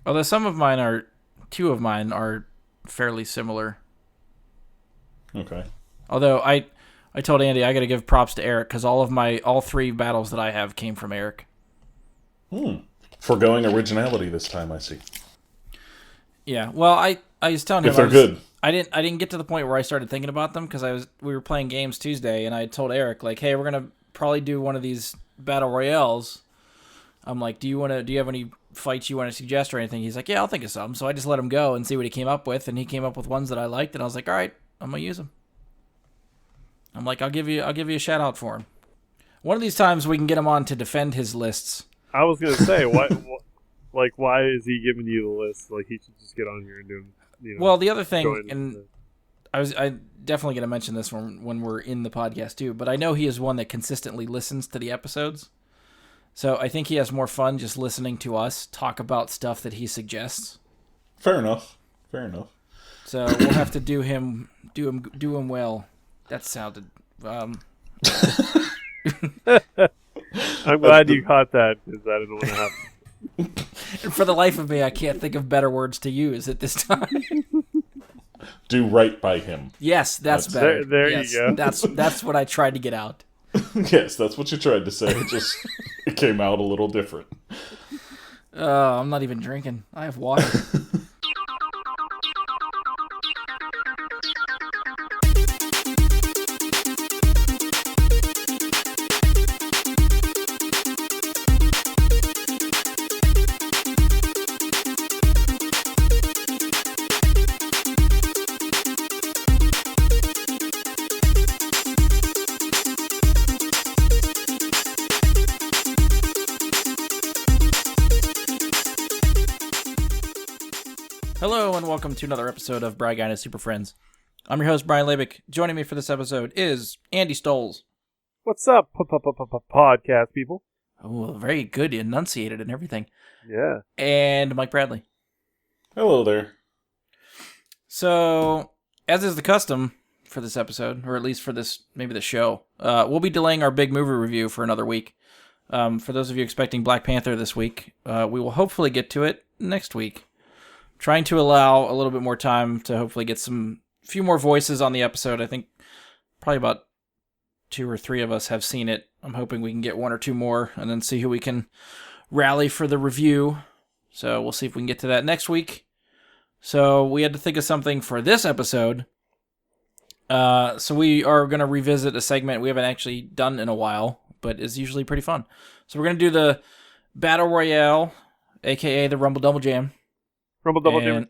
Although two of mine are fairly similar. Okay. Although I told Andy I got to give props to Eric because all three battles that I have came from Eric. Forgoing originality this time, I see. Yeah. Well, I was telling him If they're good. I didn't get to the point where I started thinking about them because we were playing games Tuesday and I told Eric like, hey, we're gonna probably do one of these battle royales. I'm like, do you have any fights you want to suggest or anything? He's like, yeah, I'll think of some. So I just let him go and see what he came up with, and he came up with ones that I liked, and I was like, all right, I'm gonna use them. I'm like, I'll give you a shout out for him. One of these times we can get him on to defend his lists. I was gonna say, why is he giving you the list? Like, he should just get on here and do. Well, the other thing, and I definitely gonna mention this when we're in the podcast too. But I know he is one that consistently listens to the episodes. So I think he has more fun just listening to us talk about stuff that he suggests. Fair enough. So we'll have to do him well. That sounded. I'm glad you caught that because I didn't want to happen. And for the life of me, I can't think of better words to use at this time. Do right by him. Yes, that's better. There yes, you go. That's what I tried to get out. Yes, that's what you tried to say. It came out a little different. I'm not even drinking. I have water. Hello and welcome to another episode of Bry Guy and His Super Friends. I'm your host, Brian Labick. Joining me for this episode is Andy Stoles. What's up, podcast people? Oh, very good, enunciated and everything. Yeah. And Mike Bradley. Hello there. So, as is the custom for this episode, or at least for this, maybe the show, we'll be delaying our big movie review for another week. For those of you expecting Black Panther this week, we will hopefully get to it next week. Trying to allow a little bit more time to hopefully get few more voices on the episode. I think probably about 2 or 3 of us have seen it. I'm hoping we can get 1 or 2 more and then see who we can rally for the review. So we'll see if we can get to that next week. So we had to think of something for this episode. So we are going to revisit a segment we haven't actually done in a while, but is usually pretty fun. So we're going to do the Battle Royale, aka the Rumble Double Jam. Rumble Double Jam.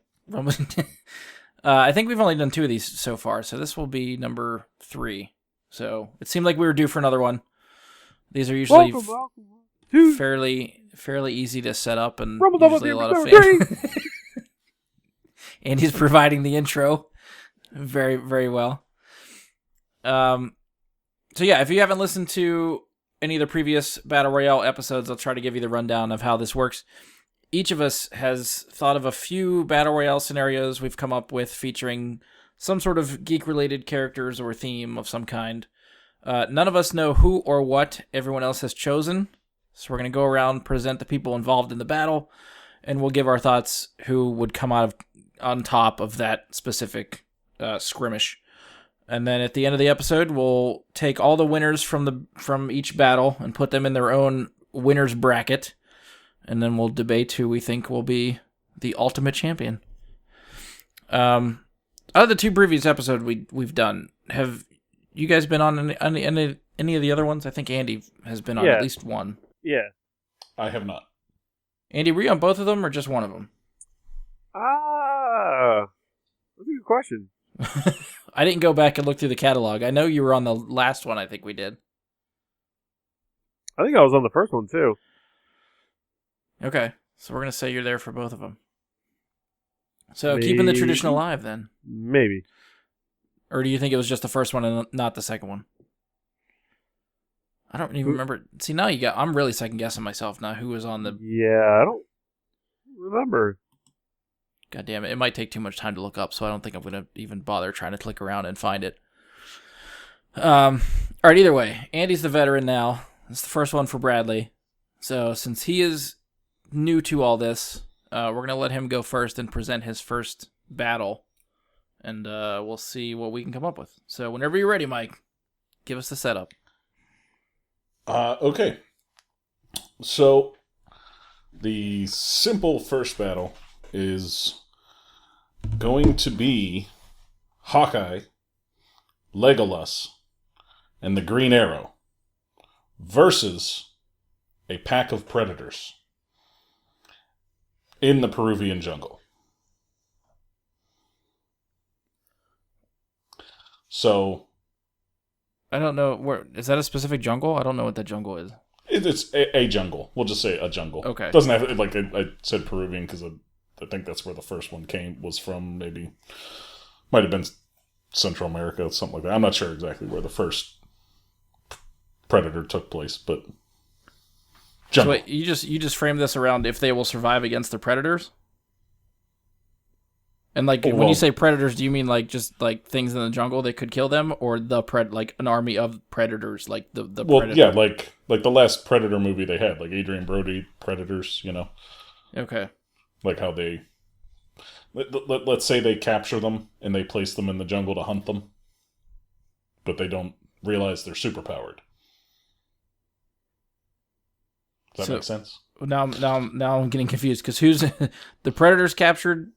I think we've only done 2 of these so far, so this will be number 3. So it seemed like we were due for another one. These are usually fairly easy to set up and usually a lot of fun. And he's providing the intro very, very well. So yeah, if you haven't listened to any of the previous Battle Royale episodes, I'll try to give you the rundown of how this works. Each of us has thought of a few Battle Royale scenarios we've come up with featuring some sort of geek-related characters or theme of some kind. None of us know who or what everyone else has chosen, so we're going to go around, present the people involved in the battle, and we'll give our thoughts who would come out on top of that specific skirmish. And then at the end of the episode, we'll take all the winners from each battle and put them in their own winner's bracket. And then we'll debate who we think will be the ultimate champion. Out of the 2 previous episodes we've done, have you guys been on any of the other ones? I think Andy has been on at least one. Yeah. I have not. Andy, were you on both of them or just one of them? That's a good question. I didn't go back and look through the catalog. I know you were on the last one I think we did. I think I was on the first one, too. Okay, so we're going to say you're there for both of them. So keeping the tradition alive, then. Maybe. Or do you think it was just the first one and not the second one? I don't even remember. See, now I'm really second-guessing myself now who was on the... Yeah, I don't remember. God damn it. It might take too much time to look up, so I don't think I'm going to even bother trying to click around and find it. All right, either way. Andy's the veteran now. It's the first one for Bradley. So since he is new to all this, we're going to let him go first and present his first battle. And we'll see what we can come up with. So whenever you're ready, Mike, give us the setup. Okay. So, the simple first battle is going to be Hawkeye, Legolas, and the Green Arrow versus a pack of predators in the Peruvian jungle. So, I don't know where is that a specific jungle? I don't know what that jungle is. it's a jungle. We'll just say a jungle. Okay. Doesn't have like I said Peruvian because I think that's where the first one was from. Maybe might have been Central America, something like that. I'm not sure exactly where the first predator took place, but jungle. So wait, you just framed this around if they will survive against the predators? And like when you say predators, do you mean like just like things in the jungle that could kill them, or like an army of predators, like the predator? Yeah, like the last Predator movie they had, like Adrian Brody Predators, you know. Okay. Like how they let's say they capture them and they place them in the jungle to hunt them, but they don't realize they're superpowered. Does that make sense? Now I'm getting confused because who's the predators captured?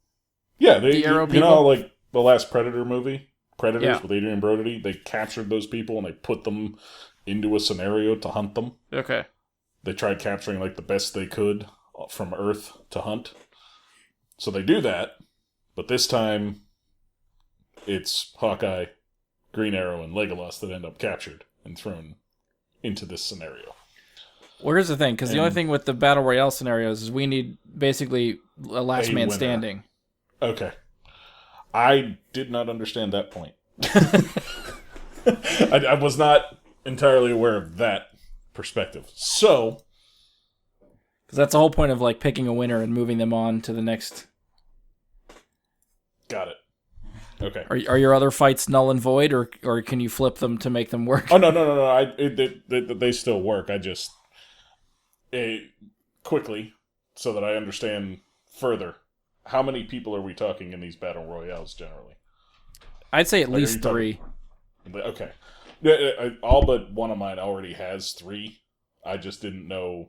Yeah, the Arrow people? You know, like the last Predator movie, Predators with Adrian Brody, they captured those people and they put them into a scenario to hunt them. Okay. They tried capturing like the best they could from Earth to hunt. So they do that, but this time it's Hawkeye, Green Arrow, and Legolas that end up captured and thrown into this scenario. Well, here's the thing, because the only thing with the Battle Royale scenarios is we need basically a last man standing. Okay. I did not understand that point. I was not entirely aware of that perspective. So... Because that's the whole point of like picking a winner and moving them on to the next... Got it. Okay. Are your other fights null and void, or can you flip them to make them work? Oh, no. They still work. I just... quickly, so that I understand further, how many people are we talking in these battle royales generally? I'd say at least 3. Okay. All but one of mine already has 3. I just didn't know.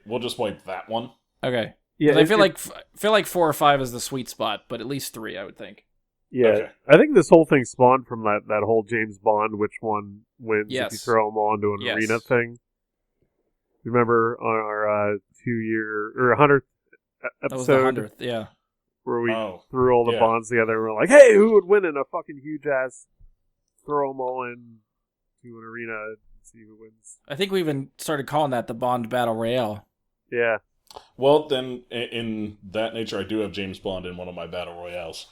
We'll just wipe that one. Okay. Yeah, I feel like 4 or 5 is the sweet spot, but at least 3, I would think. Yeah, okay. I think this whole thing spawned from that whole James Bond, which one wins if you throw them all into an arena thing. Remember on our 2-year or 100th episode? That was the 100th, yeah. Where we threw all the bonds together and we're like, hey, who would win in a fucking huge ass throw them all in to an arena and see who wins? I think we even started calling that the Bond Battle Royale. Yeah. Well, then, in that nature, I do have James Bond in one of my battle royales.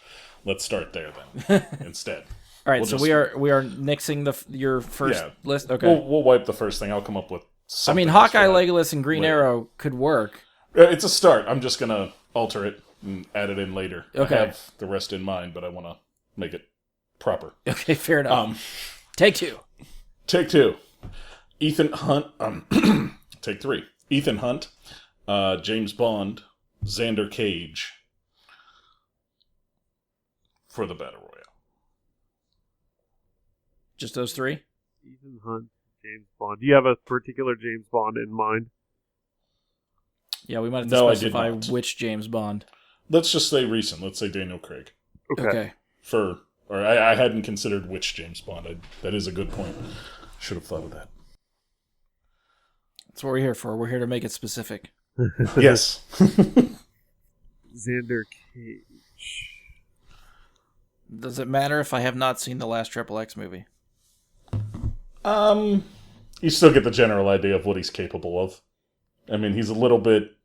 Let's start there then, instead. All right, we are nixing your first list. Okay, we'll wipe the first thing. I'll come up with something. I mean, Hawkeye, Legolas, and Green Arrow could work. It's a start. I'm just gonna alter it and add it in later. Okay. I have the rest in mind, but I want to make it proper. Okay, fair enough. Take 2. Take 2. Ethan Hunt. Take 3. Ethan Hunt. James Bond, Xander Cage for the Battle Royale. Just those 3? Ethan Hunt, James Bond. Do you have a particular James Bond in mind? Yeah, we might have to specify which James Bond. Let's just say recent. Let's say Daniel Craig. Okay. I hadn't considered which James Bond. That is a good point. Should have thought of that. That's what we're here for. We're here to make it specific. Yes. Xander Cage. Does it matter if I have not seen the last XXX movie? You still get the general idea of what he's capable of. I mean, he's a little bit...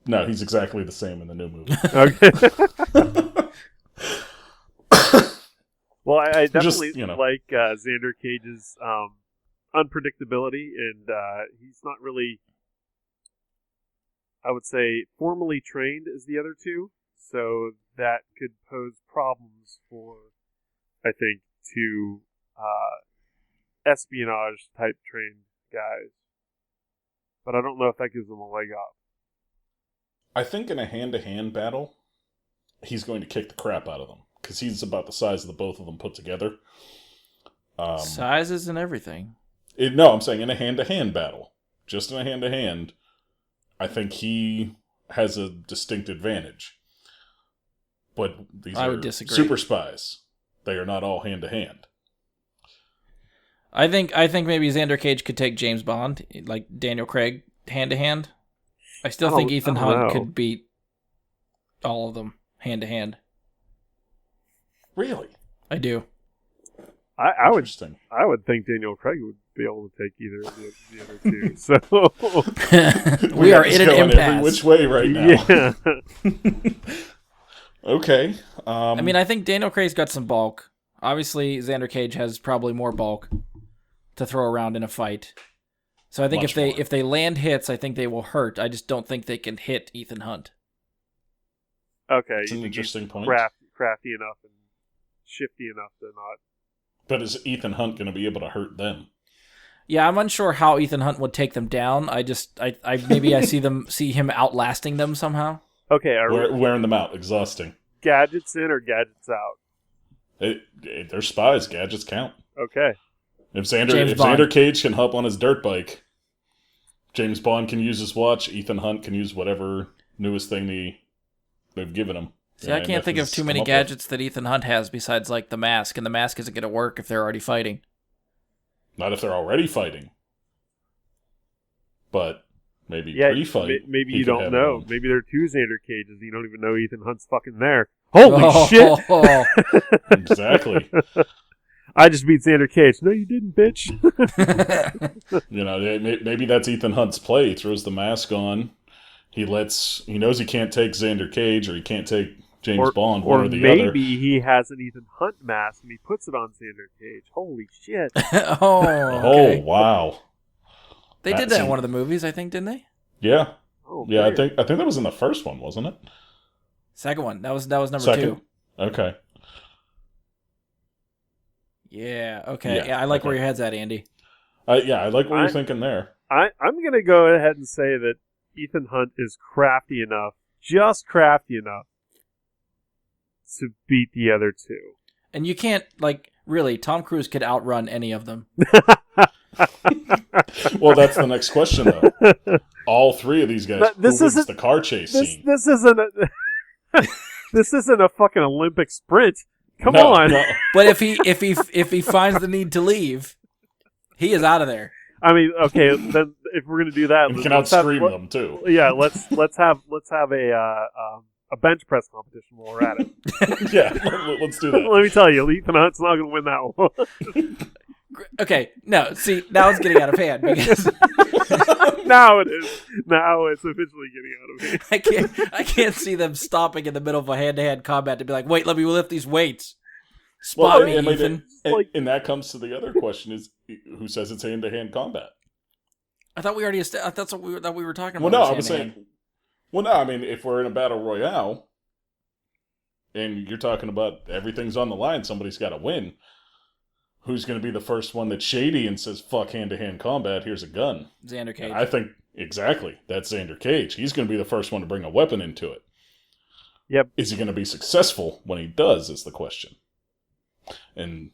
No, he's exactly the same in the new movie. Okay. Well, I definitely like Xander Cage's unpredictability, and he's not really... I would say formally trained as the other two, so that could pose problems for, I think, 2 espionage type trained guys. But I don't know if that gives them a leg up. I think in a hand-to-hand battle, he's going to kick the crap out of them. Because he's about the size of the both of them put together. Sizes and everything. No, I'm saying in a hand-to-hand battle. Just in a hand-to-hand, I think he has a distinct advantage. But these are super spies. They are not all hand-to-hand. I think maybe Xander Cage could take James Bond, like Daniel Craig, hand-to-hand. I still think Ethan Hunt could beat all of them hand-to-hand. Really? I do. I would think Daniel Craig would be able to take either of the other two. So we are in an impasse. Every which way right now. Yeah. Okay. I mean, I think Daniel Craig's got some bulk. Obviously, Xander Cage has probably more bulk to throw around in a fight. So I think if they land hits, I think they will hurt. I just don't think they can hit Ethan Hunt. Okay, it's an interesting point. Crafty enough and shifty enough to not. But is Ethan Hunt going to be able to hurt them? Yeah, I'm unsure how Ethan Hunt would take them down. I see him outlasting them somehow. Okay, wearing them out, exhausting. Gadgets in or gadgets out? They're spies. Gadgets count. Okay. If Xander Cage can hop on his dirt bike, James Bond can use his watch. Ethan Hunt can use whatever newest thing they've given him. See, I can't think of too many gadgets that Ethan Hunt has besides like the mask, and the mask isn't going to work if they're already fighting. Not if they're already fighting. But maybe pre-fight. Maybe you don't know. Maybe there are two Xander Cages and you don't even know Ethan Hunt's fucking there. Holy shit! Exactly. I just beat Xander Cage. No, you didn't, bitch. Maybe that's Ethan Hunt's play. He throws the mask on. He knows he can't take Xander Cage or he can't take James Bond, one or the other. Or maybe he has an Ethan Hunt mask and he puts it on Xander Cage. Holy shit. Okay. Oh, wow. They did that in one of the movies, I think, didn't they? Yeah. Oh, yeah, weird. I think that was in the first one, wasn't it? Second one. That was number 2. Okay. Yeah, okay. Yeah, I like where your head's at, Andy. I like what you're thinking there. I'm going to go ahead and say that Ethan Hunt is crafty enough, just crafty enough, to beat the other two. And you can't, really, Tom Cruise could outrun any of them. Well, that's the next question, though. All three of these guys, who wins the car chase scene? This isn't a fucking Olympic sprint. Come on. No. But if he finds the need to leave, he is out of there. I mean, okay, then if we're gonna do that, we can outscream them too. Yeah, let's have a bench press competition while we're at it. Yeah, let's do that. Let me tell you, Ethan Hunt's not gonna win that one. Okay, no, see, now it's getting out of hand because now it is. Now it's officially getting out of hand. I can't see them stopping in the middle of a hand-to-hand combat to be like, wait, let me lift these weights. Spot me, Ethan. And that comes to the other question: is who says it's hand-to-hand combat? I thought we already. That's what we were talking about. Well, no, I was saying. Well, no, I mean, if we're in a battle royale, and you're talking about everything's on the line, somebody's got to win. Who's going to be the first one that's shady and says, fuck hand-to-hand combat, here's a gun? Xander Cage. And I think, exactly, that's Xander Cage. He's going to be the first one to bring a weapon into it. Yep. Is he going to be successful when he does, is the question. And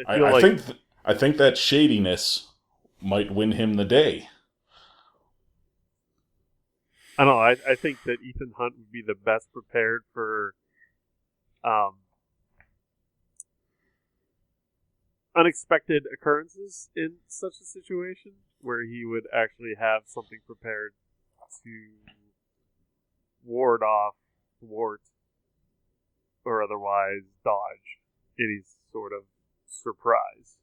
I think that shadiness might win him the day. I don't know, I think that Ethan Hunt would be the best prepared for unexpected occurrences in such a situation where he would actually have something prepared to ward off, thwart, or otherwise dodge any sort of surprise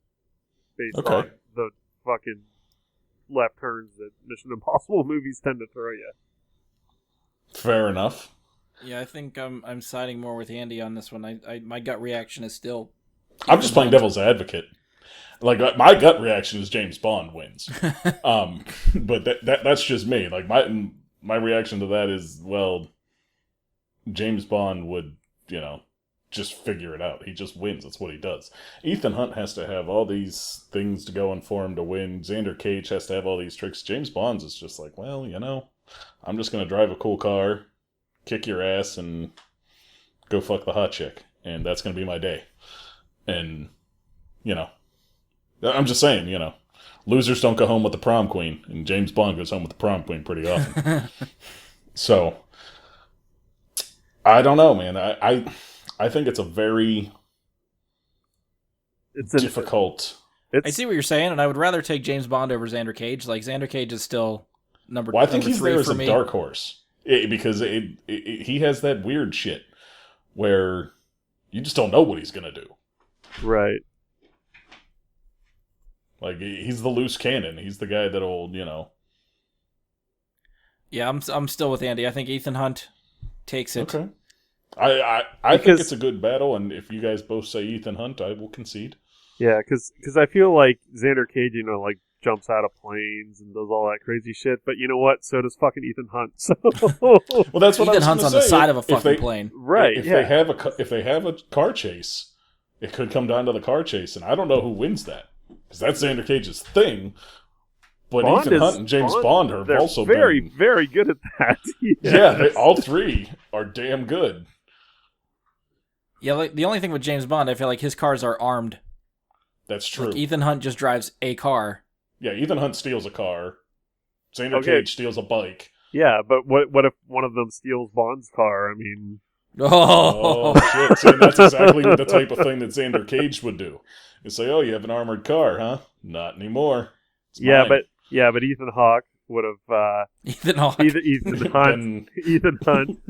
based on the fucking left turns that Mission Impossible movies tend to throw you. Fair enough. Yeah, I think I'm siding more with Andy on this one. My gut reaction is still... I'm just playing devil's advocate. Like, my gut reaction is James Bond wins. But that's just me. Like, my reaction to that is, well, James Bond would, just figure it out. He just wins. That's what he does. Ethan Hunt has to have all these things to go for him to win. Xander Cage has to have all these tricks. James Bond's is just like, well, I'm just going to drive a cool car, kick your ass, and go fuck the hot chick. And that's going to be my day. And, I'm just saying, losers don't go home with the prom queen. And James Bond goes home with the prom queen pretty often. So, I don't know, man. I think it's a very difficult... I see what you're saying, and I would rather take James Bond over Xander Cage. Like, Xander Cage is still number 3 for me. Well, I think he's there as a dark horse. Because he has that weird shit where you just don't know what he's going to do. Right. Like, he's the loose cannon. He's the guy that'll, Yeah, I'm still with Andy. I think Ethan Hunt takes it. Okay. I think it's a good battle, and if you guys both say Ethan Hunt, I will concede. Yeah, because I feel like Xander Cage, like, jumps out of planes and does all that crazy shit, but you know what? So does fucking Ethan Hunt. So well, that's what Ethan Hunt's on the side of a fucking plane, right? If they have a car chase, it could come down to the car chase, and I don't know who wins that because that's Xander Cage's thing. But Ethan Hunt and James Bond have also very, been very good at that. Yeah, all three are damn good. Yeah, like, the only thing with James Bond, I feel like his cars are armed. That's true. Like, Ethan Hunt just drives a car. Yeah, Ethan Hunt steals a car. Xander Cage steals a bike. Yeah, but what if one of them steals Bond's car? I mean... Oh shit. See, that's exactly the type of thing that Xander Cage would do. You say, oh, you have an armored car, huh? Not anymore. It's mine. But Ethan Hawke would have... Ethan Hawke. Ethan Hunt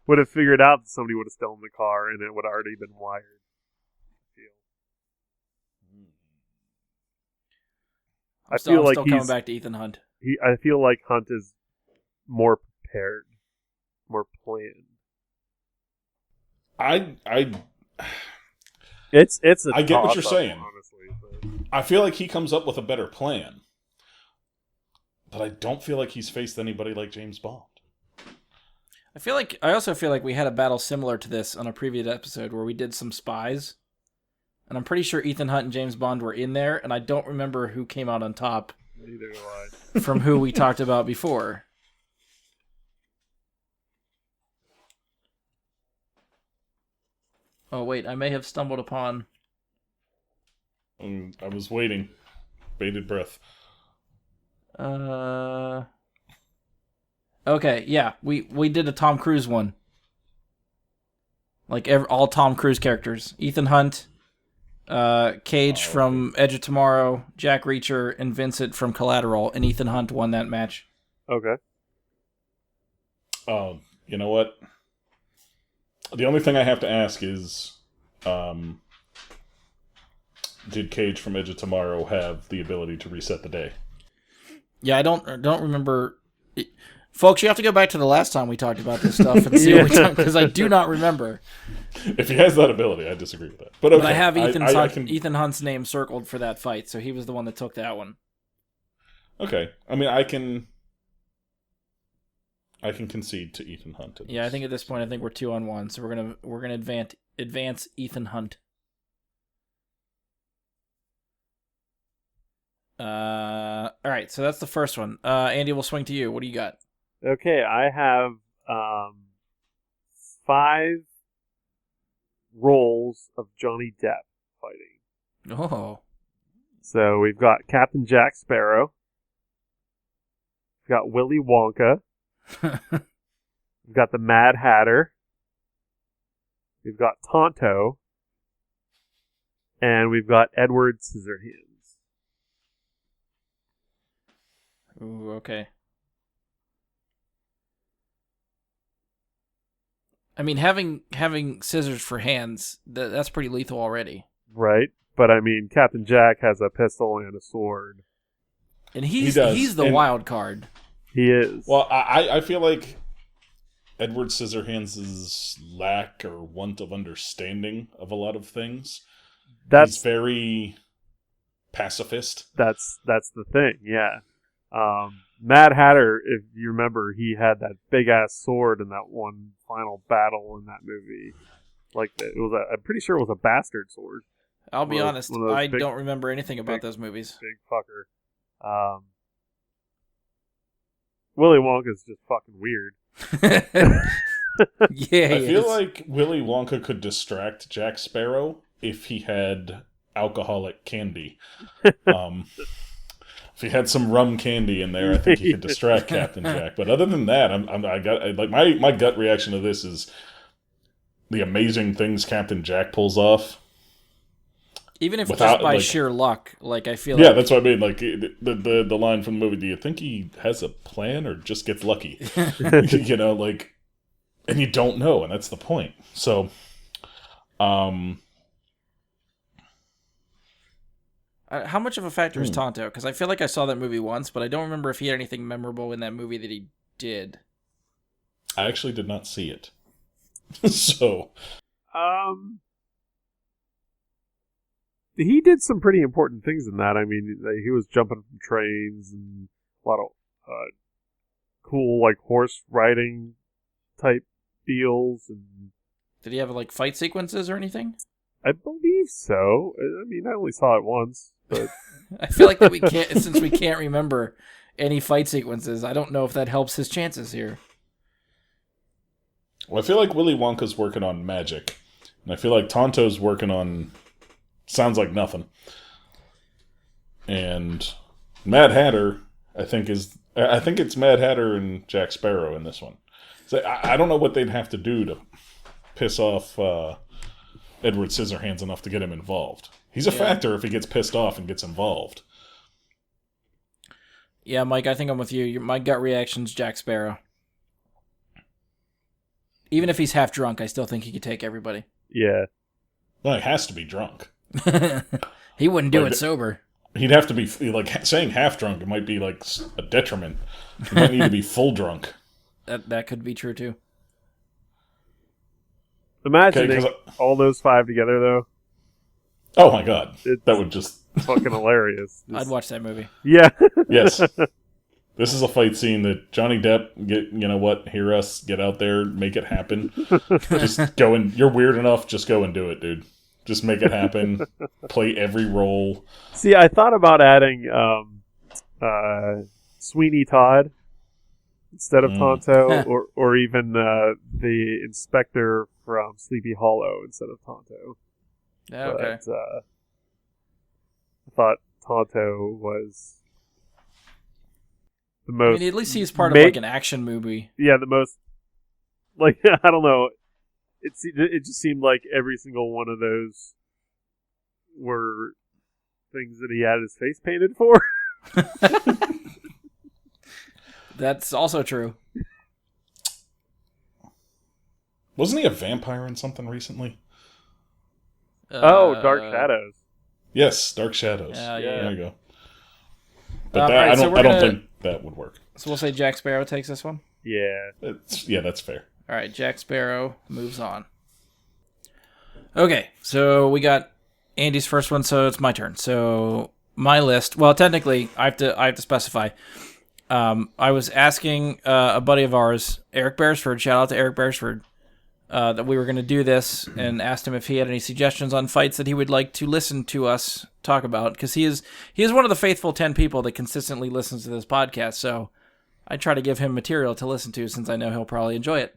would have figured out that somebody would have stolen the car, and it would have already been wired. I'm still coming back to Ethan Hunt. I feel like Hunt is more prepared, more planned. It's I get what you're saying. Honestly, but... I feel like he comes up with a better plan, but I don't feel like he's faced anybody like James Bond. I also feel like we had a battle similar to this on a previous episode where we did some spies. And I'm pretty sure Ethan Hunt and James Bond were in there, and I don't remember who came out on top. Neither do I. From who we talked about before. Oh, wait, I may have stumbled upon... I was waiting. Bated breath. Okay, yeah, we did a Tom Cruise one. Like, all Tom Cruise characters. Ethan Hunt... Cage from Edge of Tomorrow, Jack Reacher, and Vincent from Collateral, and Ethan Hunt won that match. Okay. You know what? The only thing I have to ask is, did Cage from Edge of Tomorrow have the ability to reset the day? Yeah, I don't remember. Folks, you have to go back to the last time we talked about this stuff and see what we talked, because I do not remember. If he has that ability, I disagree with that. But okay. But I have Ethan Hunt's name circled for that fight, so he was the one that took that one. Okay. I mean, I can concede to Ethan Hunt. Yeah, I think at this point, I think we're 2-on-1, so we're gonna advance Ethan Hunt. All right, so that's the first one. Andy, we'll swing to you. What do you got? Okay, I have 5 roles of Johnny Depp fighting. Oh. So we've got Captain Jack Sparrow. We've got Willy Wonka. We've got the Mad Hatter. We've got Tonto. And we've got Edward Scissorhands. Ooh, okay. I mean, having scissors for hands, that's pretty lethal already. Right, but I mean, Captain Jack has a pistol and a sword. And he's the wild card. He is. Well, I feel like Edward Scissorhands' lack or want of understanding of a lot of things. He's very pacifist. That's the thing, yeah. Mad Hatter, if you remember, he had that big ass sword in that one final battle in that movie. Like I'm pretty sure it was a bastard sword. I'll be honest, I don't remember anything about those movies. Big fucker. Willy Wonka's just fucking weird. Yeah, I feel like Willy Wonka could distract Jack Sparrow if he had alcoholic candy. If he had some rum candy in there, I think he could distract Captain Jack. But other than that, my gut reaction to this is the amazing things Captain Jack pulls off. Even if just by sheer luck, like I feel. Yeah, that's what I mean. Like the line from the movie. Do you think he has a plan or just gets lucky? You know, like. And you don't know, and that's the point. So, how much of a factor is Tonto? Because I feel like I saw that movie once, but I don't remember if he had anything memorable in that movie that he did. I actually did not see it. So, he did some pretty important things in that. I mean, he was jumping from trains and a lot of cool, like, horse riding type deals. And did he have like fight sequences or anything? I believe so. I mean, I only saw it once, but I feel like that we can't, since we can't remember any fight sequences. I don't know if that helps his chances here. Well, I feel like Willy Wonka's working on magic, and I feel like Tonto's working on sounds like nothing. And Mad Hatter, I think it's Mad Hatter and Jack Sparrow in this one. So I don't know what they'd have to do to piss off Edward Scissorhands enough to get him involved. He's a factor if he gets pissed off and gets involved. Yeah, Mike, I think I'm with you. My gut reaction's Jack Sparrow. Even if he's half drunk, I still think he could take everybody. Yeah. Well, he has to be drunk. He wouldn't do it sober. He'd have to be, like, saying half drunk, it might be, like, a detriment. He might need to be full drunk. That could be true, too. Imagining all those five together, though. Oh, my God. That would just... fucking hilarious. I'd watch that movie. Yeah. Yes. This is a fight scene that Johnny Depp, hear us, get out there, make it happen. Just go and... You're weird enough, just go and do it, dude. Just make it happen. Play every role. See, I thought about adding Sweeney Todd instead of Tonto, or even the inspector from Sleepy Hollow instead of Tonto. Yeah, okay. But, I thought Tonto was the most... I mean, at least he's part of like an action movie. Yeah, the most... Like, I don't know. It just seemed like every single one of those were things that he had his face painted for. That's also true. Wasn't he a vampire in something recently? Dark Shadows. Yes, Dark Shadows. Yeah. There you go. But I don't think that would work. So we'll say Jack Sparrow takes this one? Yeah. That's fair. All right, Jack Sparrow moves on. Okay, so we got Andy's first one, so it's my turn. So my list, well, technically, I have to specify. I was asking a buddy of ours, Eric Beresford, shout out to Eric Beresford, that we were going to do this, and asked him if he had any suggestions on fights that he would like to listen to us talk about, because he is one of the faithful 10 people that consistently listens to this podcast, so I try to give him material to listen to since I know he'll probably enjoy it.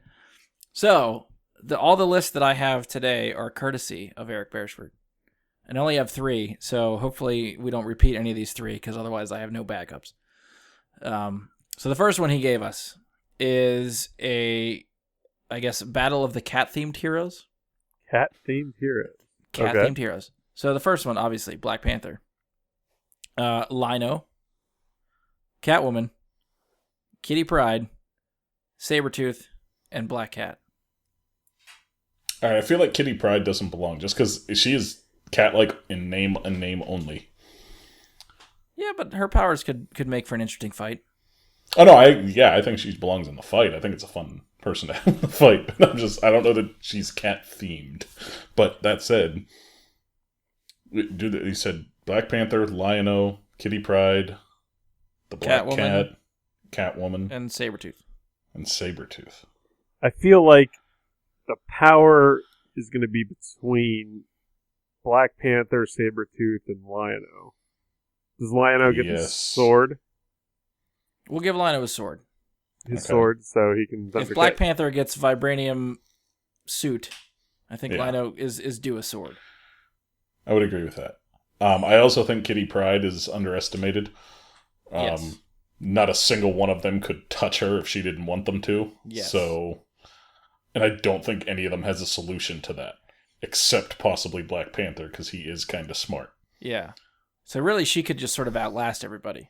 So, all the lists that I have today are courtesy of Eric Beresford. And I only have 3, so hopefully we don't repeat any of these 3, because otherwise I have no backups. So the first one he gave us is Battle of the Cat-themed Heroes. Cat-themed Heroes. Cat-themed Heroes. So the first one, obviously, Black Panther. Lino. Catwoman. Kitty Pryde. Sabretooth. And Black Cat. All right, I feel like Kitty Pryde doesn't belong just because she is cat-like in name and name only. Yeah, but her powers could make for an interesting fight. Oh no, I think she belongs in the fight. I think it's a fun person to have in the fight. I don't know that she's cat-themed. But that said, he said Black Panther, Lion-O, Kitty Pryde, the Black Cat, Catwoman, and Sabretooth. I feel like the power is going to be between Black Panther, Sabretooth, and Lion-O. Does Lion-O get the sword? We'll give Lion-O his sword. his sword so he can... If Black Panther gets vibranium suit, I think Lino is due a sword. I would agree with that. I also think Kitty Pryde is underestimated. Yes. Not a single one of them could touch her if she didn't want them to. Yes. So, and I don't think any of them has a solution to that, except possibly Black Panther, because he is kind of smart. Yeah. So really, she could just sort of outlast everybody.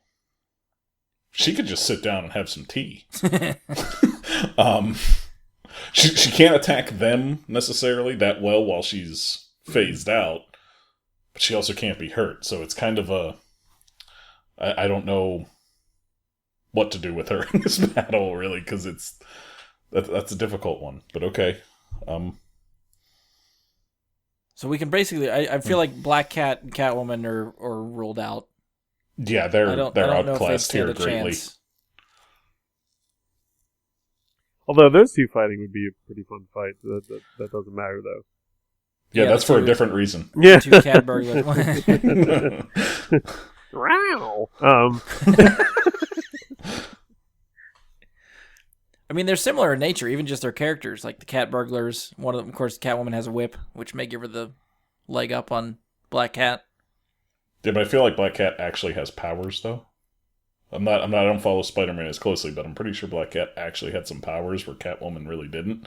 She could just sit down and have some tea. She can't attack them necessarily that well while she's phased out, but she also can't be hurt. So it's kind of a... I don't know what to do with her in this battle, really, because that's a difficult one. But okay. So we can basically... I feel like Black Cat and Catwoman are ruled out. Yeah, they're outclassed here greatly. Chance. Although those two fighting would be a pretty fun fight. That doesn't matter, though. Yeah, that's for a different reason. Yeah. Two cat burglars. Wow. I mean, they're similar in nature, even just their characters. Like the cat burglars. One of them, of course, Catwoman has a whip, which may give her the leg up on Black Cat. Yeah, but I feel like Black Cat actually has powers, though. I don't follow Spider-Man as closely, but I'm pretty sure Black Cat actually had some powers where Catwoman really didn't.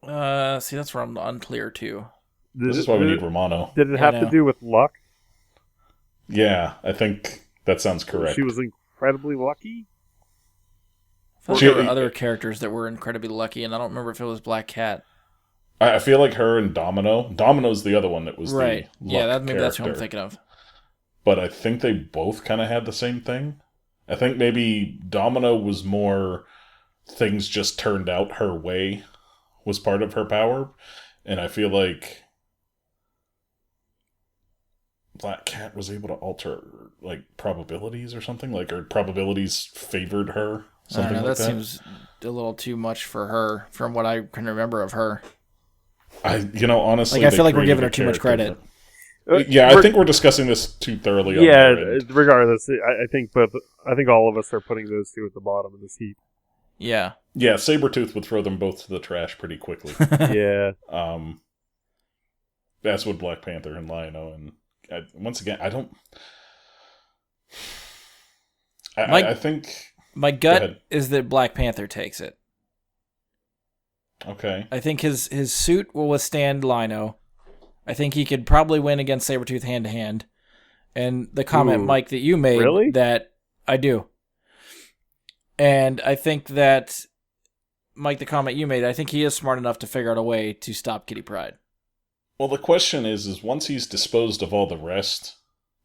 See, that's where I'm unclear, too. This is why we need Romano. Did it have to do with luck? Yeah, I think that sounds correct. She was incredibly lucky? I thought there were other characters that were incredibly lucky, and I don't remember if it was Black Cat. I feel like her and Domino. Domino's the other one that was right. The luck maybe that's what I'm thinking of. But I think they both kind of had the same thing. I think maybe Domino was more things just turned out her way was part of her power. And I feel like Black Cat was able to alter like probabilities or something. Like her probabilities favored her. Something like that. That seems a little too much for her from what I can remember of her. Honestly, I feel like we're giving her too much credit. Yeah, I think we're discussing this too thoroughly. Yeah, regardless, I think all of us are putting those two at the bottom of this heap. Yeah. Yeah, Sabretooth would throw them both to the trash pretty quickly. Yeah. That's what Black Panther and Lion-O, and once again, I don't... I think... My gut is that Black Panther takes it. Okay. I think his suit will withstand Lion-O. I think he could probably win against Sabretooth hand-to-hand. And the comment, Mike, that you made, really? That I do. And I think that, Mike, the comment you made, I think he is smart enough to figure out a way to stop Kitty Pryde. Well, the question is once he's disposed of all the rest,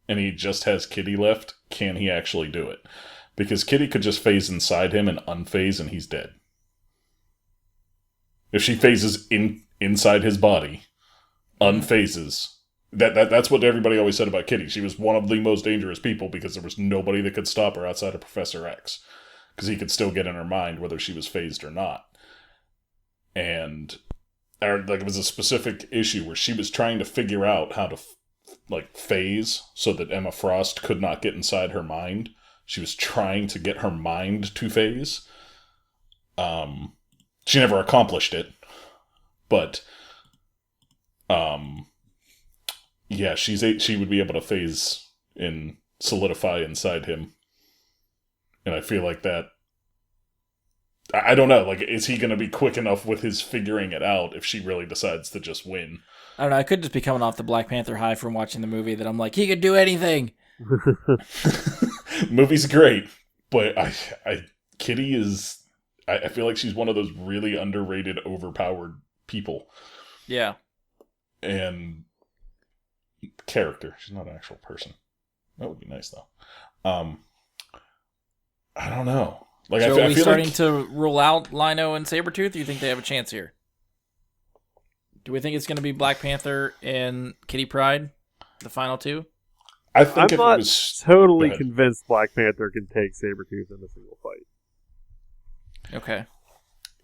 and he just has Kitty left, can he actually do it? Because Kitty could just phase inside him and unphase, and he's dead. If she phases inside his body, unphases. That's what everybody always said about Kitty. She was one of the most dangerous people because there was nobody that could stop her outside of Professor X. Because he could still get in her mind whether she was phased or not. And it was a specific issue where she was trying to figure out how to phase so that Emma Frost could not get inside her mind. She was trying to get her mind to phase. She never accomplished it. But, yeah, she would be able to phase and solidify inside him. And I feel like that... I don't know, is he going to be quick enough with his figuring it out if she really decides to just win? I don't know, I could just be coming off the Black Panther high from watching the movie that I'm like, he could do anything! Movie's great, but Kitty is... I feel like she's one of those really underrated, overpowered people. Yeah. And... character. She's not an actual person. That would be nice, though. I don't know. So are we starting to rule out Lion-O and Sabretooth? Do you think they have a chance here? Do we think it's going to be Black Panther and Kitty Pryde, the final two? I think I'm not totally convinced Black Panther can take Sabretooth in a single fight. Okay.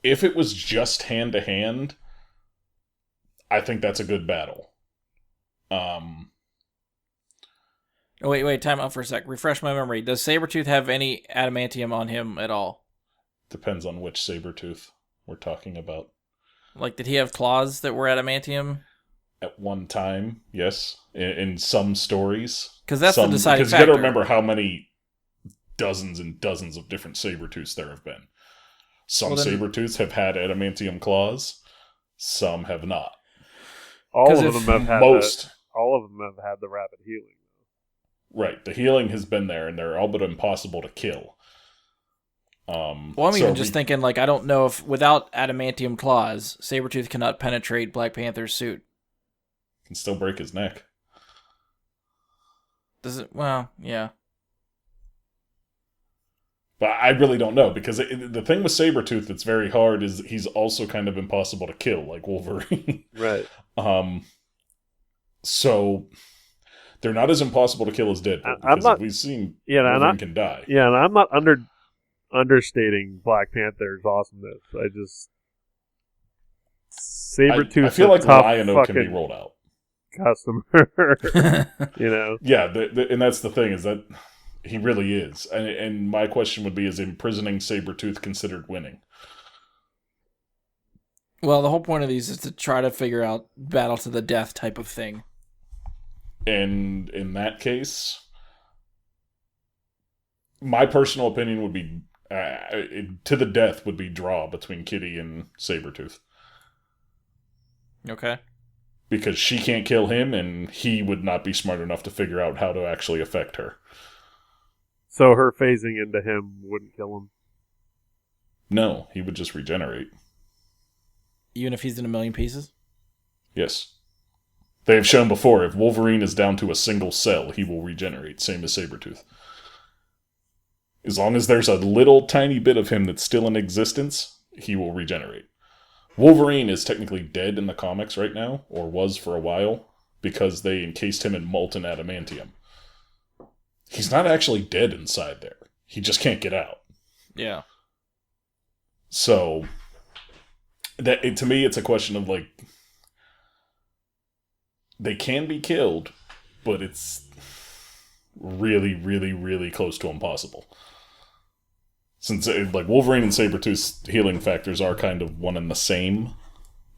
If it was just hand-to-hand, I think that's a good battle. Oh, wait, time out for a sec. Refresh my memory. Does Sabretooth have any adamantium on him at all? Depends on which Sabretooth we're talking about. Like, did he have claws that were adamantium? At one time, yes. In some stories. Because that's the deciding factor. Because you got to remember how many dozens and dozens of different Sabretooths there have been. Some Sabretooths have had adamantium claws. Some have not. All of them have had the rapid healing. Right. The healing has been there, and they're all but impossible to kill. I'm even just thinking, like, I don't know if without adamantium claws, Sabretooth cannot penetrate Black Panther's suit. Can still break his neck. Does it? Well, yeah. But I really don't know, because the thing with Sabretooth that's very hard is he's also kind of impossible to kill, like Wolverine. Right. So they're not as impossible to kill as Deadpool, because we've seen Wolverine can die. Yeah, and I'm not understating Black Panther's awesomeness. Sabretooth. I feel like Lion-O can be rolled out. Customer, Yeah, and that's the thing, is that he really is. And my question would be, is imprisoning Sabretooth considered winning? Well, the whole point of these is to try to figure out battle to the death type of thing. And in that case, my personal opinion would be to the death would be draw between Kitty and Sabretooth. Okay. Because she can't kill him, and he would not be smart enough to figure out how to actually affect her. So her phasing into him wouldn't kill him? No, he would just regenerate. Even if he's in a million pieces? Yes. They have shown before, if Wolverine is down to a single cell, he will regenerate, same as Sabretooth. As long as there's a little tiny bit of him that's still in existence, he will regenerate. Wolverine is technically dead in the comics right now, or was for a while, because they encased him in molten adamantium. He's not actually dead inside there. He just can't get out. Yeah. So, to me, it's a question of, like, they can be killed, but it's really, really, really close to impossible. Since, like, Wolverine and Sabretooth's healing factors are kind of one and the same.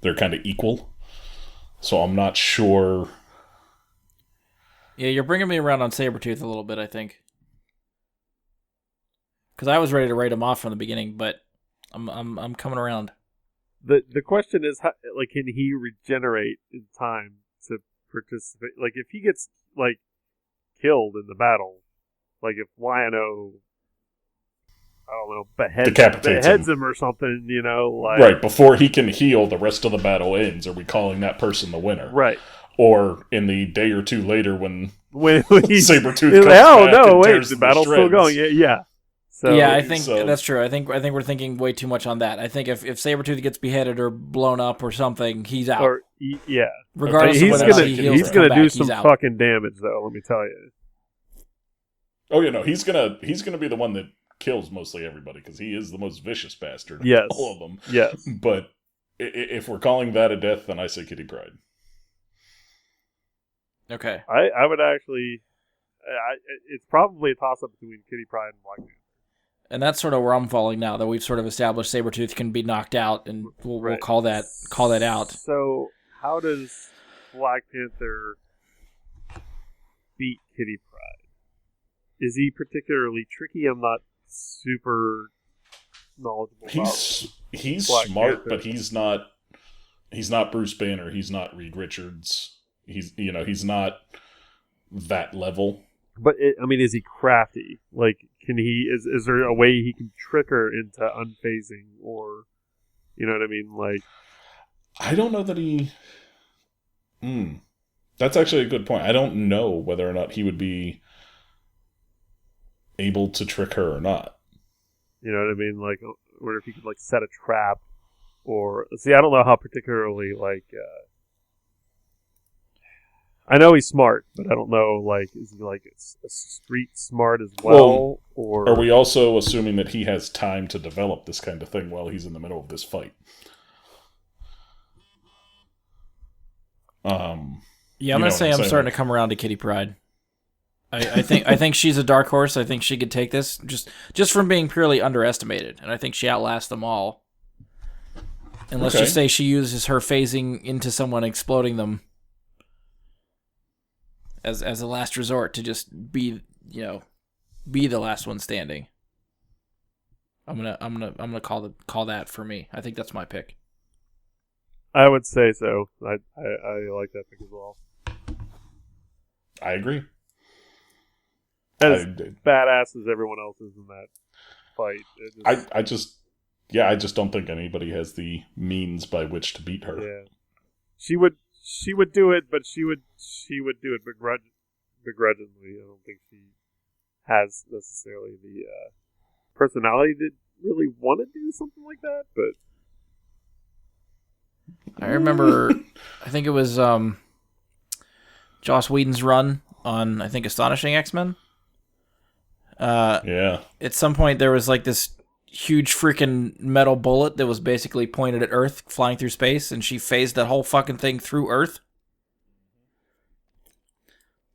They're kind of equal. So I'm not sure. Yeah, you're bringing me around on Sabretooth a little bit, I think. Because I was ready to write him off from the beginning, but I'm coming around. The question is, how, like, can he regenerate in time to participate? Like, if he gets, like, killed in the battle, like, if Lion-O, I don't know, beheads him or something, like... Right, before he can heal, the rest of the battle ends. Are we calling that person the winner? Right. Or in the day or two later when Sabretooth comes back and tears the battle's still going. Yeah. So, yeah, I think that's true. I think we're thinking way too much on that. I think if Sabretooth gets beheaded or blown up or something, he's out. Or, yeah. Regardless of whether he's going to do some fucking damage, though, let me tell you. Oh, yeah, no, he's gonna be the one that kills mostly everybody, because he is the most vicious bastard of all of them. Yes. But if we're calling that a death, then I say Kitty Pryde. Okay. I would actually... it's probably a toss-up between Kitty Pryde and Black Panther. And that's sort of where I'm falling now, that we've sort of established Sabretooth can be knocked out, and we'll call that out. So, how does Black Panther beat Kitty Pryde? Is he particularly tricky? I'm not super knowledgeable about He's Black smart, Panther. but he's not Bruce Banner, he's not Reed Richards. He's not that level. But is he crafty? Like, can he? Is there a way he can trick her into unphasing, or, you know what I mean? Like, I don't know that he. That's actually a good point. I don't know whether or not he would be able to trick her or not. You know what I mean? Like, or if he could, like, set a trap, or see, I don't know how particularly, like. I know he's smart, but I don't know, like, is he, like, a street smart as well? Or are we also assuming that he has time to develop this kind of thing while he's in the middle of this fight? Yeah, I'm going to say I'm starting to come around to Kitty Pryde. I think she's a dark horse. I think she could take this just from being purely underestimated, and I think she outlasts them all. And let's just say she uses her phasing into someone, exploding them as a last resort to just be the last one standing. I'm gonna call that for me. I think that's my pick. I would say so. I like that pick as well. I agree. As badass as everyone else is in that fight. I just don't think anybody has the means by which to beat her. Yeah. She would do it, but she would do it begrudgingly. I don't think she has necessarily the personality to really want to do something like that, but I remember I think it was Joss Whedon's run on, I think, Astonishing X-Men. Yeah. At some point, there was like this huge freaking metal bullet that was basically pointed at Earth, flying through space, and she phased that whole fucking thing through Earth.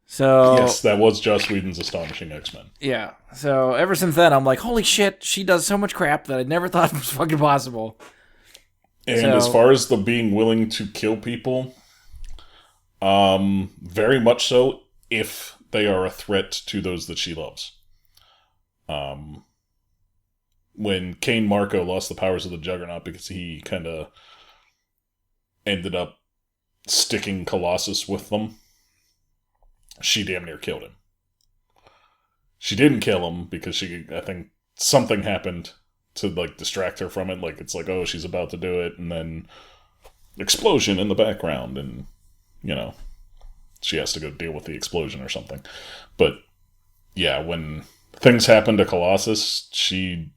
So yes, that was Joss Whedon's Astonishing X-Men. Yeah. So ever since then, I'm like, holy shit, she does so much crap that I never thought was fucking possible. And as far as the being willing to kill people, very much so if they are a threat to those that she loves. When Cain Marko lost the powers of the Juggernaut because he kind of ended up sticking Colossus with them, she damn near killed him. She didn't kill him because I think something happened to like distract her from it. Like it's like, oh, she's about to do it, and then explosion in the background, and she has to go deal with the explosion or something. But yeah, when things happen to Colossus, she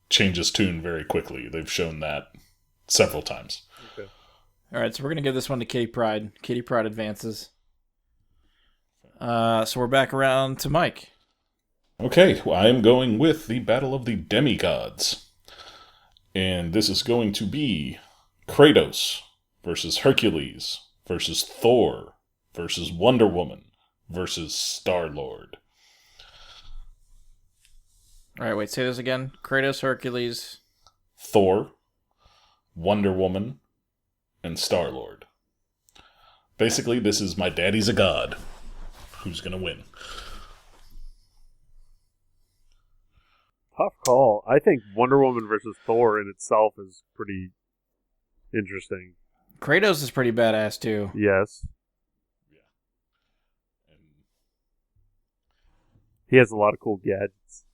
changes tune very quickly. They've shown that several times. Okay. All right, so we're gonna give this one to Kitty Pryde. Kitty Pryde advances. So we're back around to Mike. Okay, well, I am going with the Battle of the DemiGods. And this is going to be Kratos versus Hercules versus Thor versus Wonder Woman versus Star-Lord. All right, wait, say this again. Kratos, Hercules, Thor, Wonder Woman, and Star-Lord. Basically, this is my daddy's a god. Who's going to win? Tough call. I think Wonder Woman versus Thor in itself is pretty interesting. Kratos is pretty badass, too. Yes. He has a lot of cool gadgets.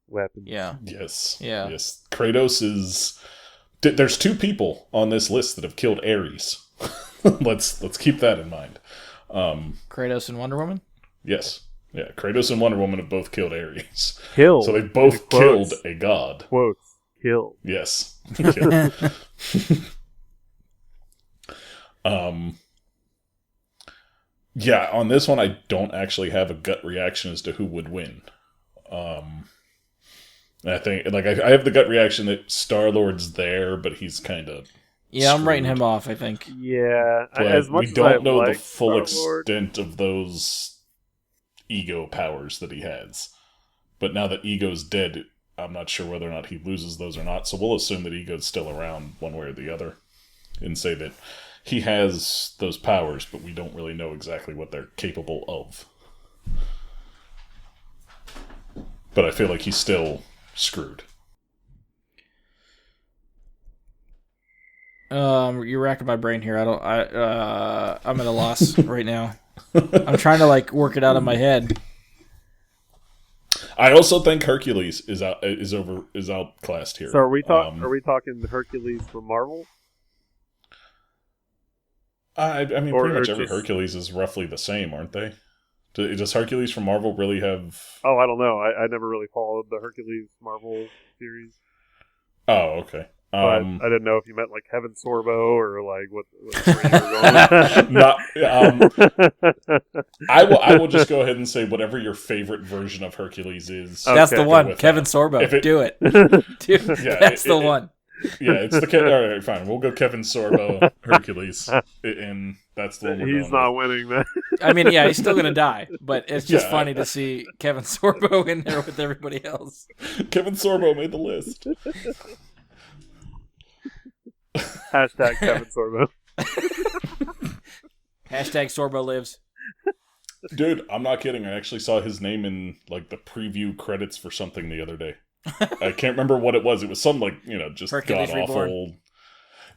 Weapons. Yeah. Yes. Yeah. Yes. Kratos is... There's 2 people on this list that have killed Ares. Let's keep that in mind. Kratos and Wonder Woman? Yes. Yeah, Kratos and Wonder Woman have both killed Ares. Killed. So they both killed a god. Quotes. Killed. Yes. Yeah, on this one, I don't actually have a gut reaction as to who would win. I think, I have the gut reaction that Star-Lord's there, but he's kind of Yeah, I'm writing him off, I think. Yeah. But as much we don't know the full Star-Lord extent of those ego powers that he has. But now that Ego's dead, I'm not sure whether or not he loses those or not, so we'll assume that Ego's still around one way or the other and say that he has those powers, but we don't really know exactly what they're capable of. But I feel like he's still screwed. You're racking my brain here. I'm at a loss right now. I'm trying to work it out in my head. I also think Hercules is outclassed here. So are we talking Hercules from Marvel? I mean, pretty much every Hercules is roughly the same, aren't they? Does Hercules from Marvel really have... Oh, I don't know. I never really followed the Hercules Marvel series. Oh, okay. But I didn't know if you meant Kevin Sorbo or what you were going I will just go ahead and say whatever your favorite version of Hercules is. Okay. That's the one. Kevin Sorbo. Do it. Dude, yeah, that's the one. Yeah, it's the... All right, fine. We'll go Kevin Sorbo Hercules, and that's the one he's not winning that. I mean, yeah, he's still gonna die, but it's just funny to see Kevin Sorbo in there with everybody else. Kevin Sorbo made the list. Hashtag Kevin Sorbo. Hashtag Sorbo lives. Dude, I'm not kidding. I actually saw his name in like the preview credits for something the other day. I can't remember what it was. It was some just god awful.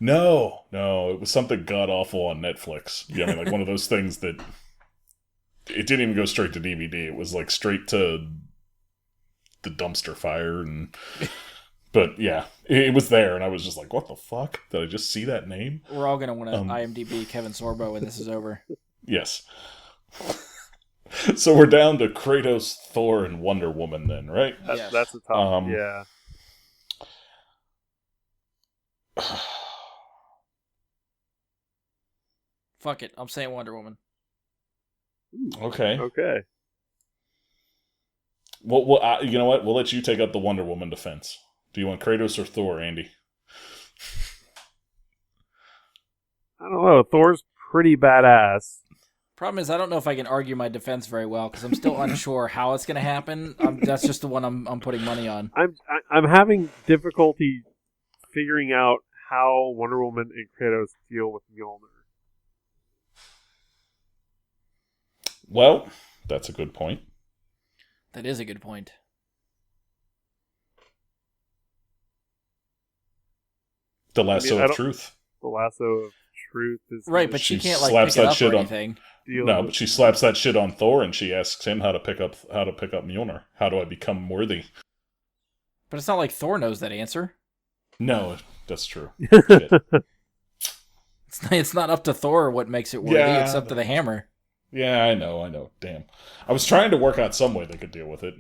No, it was something god awful on Netflix. Yeah, I mean, like one of those things that it didn't even go straight to DVD. It was like straight to the dumpster fire, but yeah, it was there, and I was just like, "What the fuck? Did I just see that name?" We're all gonna want to IMDb Kevin Sorbo when this is over. Yes. So we're down to Kratos, Thor, and Wonder Woman, then, right? That's the top. Yeah. Fuck it, I'm saying Wonder Woman. Okay. Well, you know what? We'll let you take up the Wonder Woman defense. Do you want Kratos or Thor, Andy? I don't know. Thor's pretty badass. Problem is, I don't know if I can argue my defense very well because I'm still unsure how it's going to happen. That's just the one I'm putting money on. I'm having difficulty figuring out how Wonder Woman and Kratos deal with Mjolnir. Well, that's a good point. That is a good point. The lasso of truth. The lasso of truth is right, but she can't like pick it up or anything. No, but she slaps that shit on Thor, and she asks him how to pick up Mjolnir. How do I become worthy? But it's not like Thor knows that answer. No, that's true. It's not up to Thor what makes it worthy. Yeah, it's up to the hammer. Yeah, I know. Damn. I was trying to work out some way they could deal with it.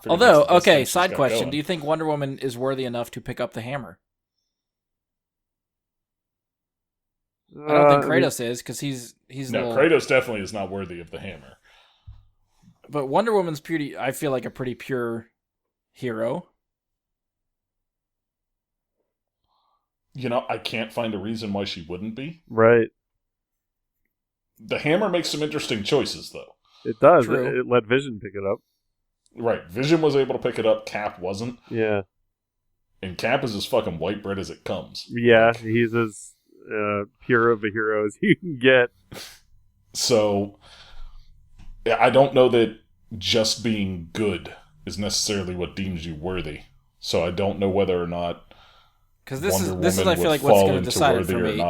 Although, okay, side question. Do you think Wonder Woman is worthy enough to pick up the hammer? I don't think Kratos is, because he's no, Kratos definitely is not worthy of the hammer. But Wonder Woman's I feel like a pretty pure hero. I can't find a reason why she wouldn't be. Right. The hammer makes some interesting choices, though. It does. It let Vision pick it up. Right. Vision was able to pick it up. Cap wasn't. Yeah. And Cap is as fucking white bread as it comes. Yeah, he's as pure of a hero as you can get. So, I don't know that just being good is necessarily what deems you worthy. So I don't know whether or not because this is I feel like what's going to decide it for me.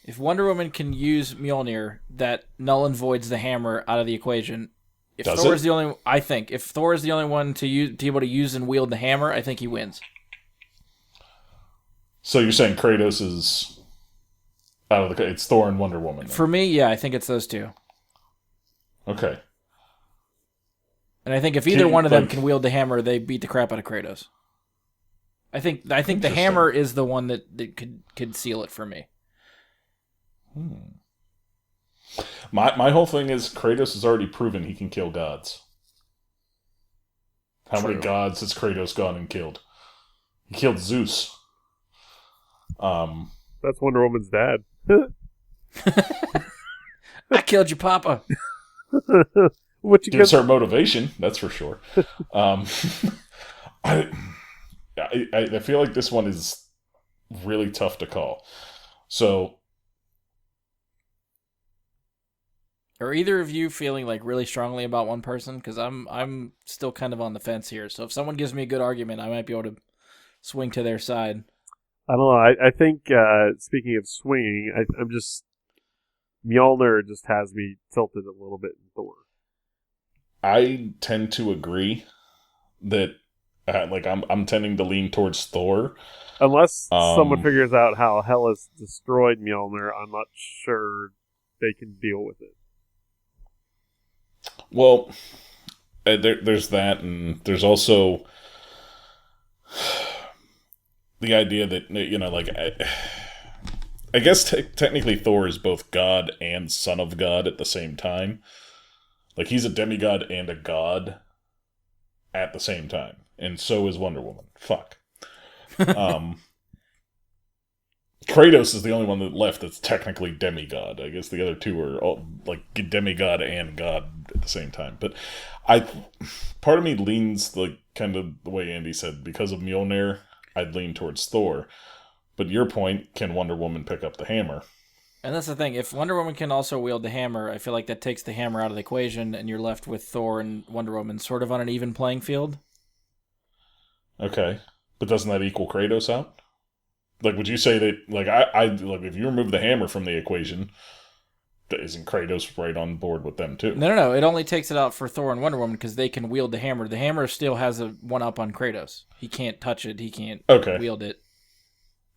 If Wonder Woman can use Mjolnir, that null and voids the hammer out of the equation. If Thor is the only one to be able to use and wield the hammer, I think he wins. So you're saying Kratos is out of it's Thor and Wonder Woman. Then. For me, yeah, I think it's those two. Okay. And I think if either one of them can wield the hammer, they beat the crap out of Kratos. I think the hammer is the one that could seal it for me. My whole thing is Kratos has already proven he can kill gods. How many gods has Kratos gone and killed? He killed Zeus. That's Wonder Woman's dad. I killed your papa. What you gives her motivation, that's for sure. I feel like this one is really tough to call. So, are either of you feeling like really strongly about one person? Because I'm still kind of on the fence here. So if someone gives me a good argument, I might be able to swing to their side. I don't know. I think speaking of swinging, I'm just Mjolnir just has me tilted a little bit in Thor. I tend to agree that I'm tending to lean towards Thor. Unless someone figures out how Hellas destroyed Mjolnir, I'm not sure they can deal with it. Well, there's that, and there's also the idea that, I guess technically Thor is both God and son of God at the same time. Like, he's a demigod and a god at the same time. And so is Wonder Woman. Fuck. Kratos is the only one that left that's technically demigod. I guess the other two are all, like, demigod and god at the same time. But part of me leans, like, kind of the way Andy said, because of Mjolnir, I'd lean towards Thor. But your point, can Wonder Woman pick up the hammer? And that's the thing. If Wonder Woman can also wield the hammer, I feel like that takes the hammer out of the equation, and you're left with Thor and Wonder Woman sort of on an even playing field. Okay. But doesn't that equal Kratos out? Like, would you say that, like, I like, if you remove the hammer from the equation, isn't Kratos right on board with them, too? No. It only takes it out for Thor and Wonder Woman because they can wield the hammer. The hammer still has a one-up on Kratos. He can't touch it. He can't wield it.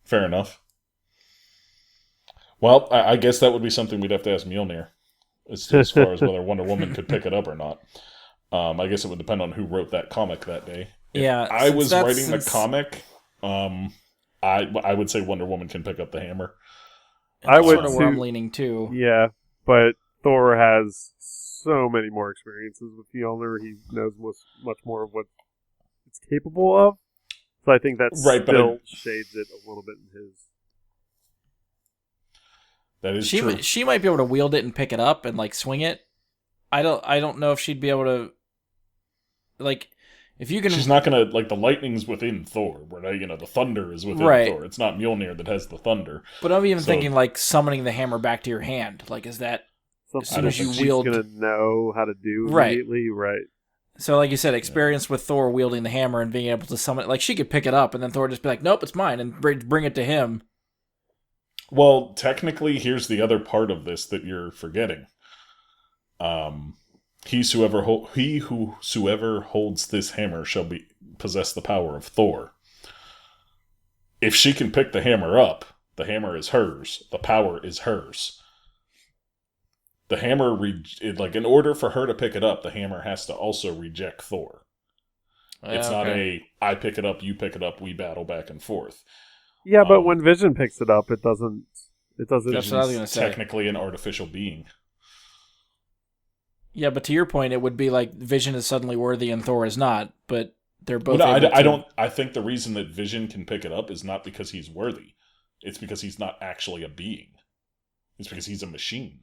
Fair enough. Well, I guess that would be something we'd have to ask Mjolnir, as far as whether Wonder Woman could pick it up or not. I guess it would depend on who wrote that comic that day. Yeah, if I was writing the comic, I would say Wonder Woman can pick up the hammer. I would sort of where I'm leaning too. Yeah, but Thor has so many more experiences with Mjolnir. He knows much more of what it's capable of. So I think that still shades it a little bit in his. That is true. She might be able to wield it and pick it up and like swing it. I don't know if she'd be able to. Like, if you can. She's not gonna, like, the lightning's within Thor, where the thunder is within Thor. It's not Mjolnir that has the thunder. But I'm even thinking like summoning the hammer back to your hand. Like, is that as soon as you wield? She's gonna know how to do immediately, right? So, like you said, experience with Thor wielding the hammer and being able to summon it. Like, she could pick it up, and then Thor would just be like, "Nope, it's mine," and bring it to him. Well, technically, here's the other part of this that you're forgetting. Whosoever holds this hammer shall possess the power of Thor. If she can pick the hammer up, the hammer is hers. The power is hers. The hammer, in order for her to pick it up, the hammer has to also reject Thor. It's not I pick it up, you pick it up, we battle back and forth. Yeah, but when Vision picks it up, it doesn't. That's what I was going to say. Technically an artificial being. Yeah, but to your point, it would be like Vision is suddenly worthy and Thor is not. But they're both. I think the reason that Vision can pick it up is not because he's worthy. It's because he's not actually a being. It's because he's a machine.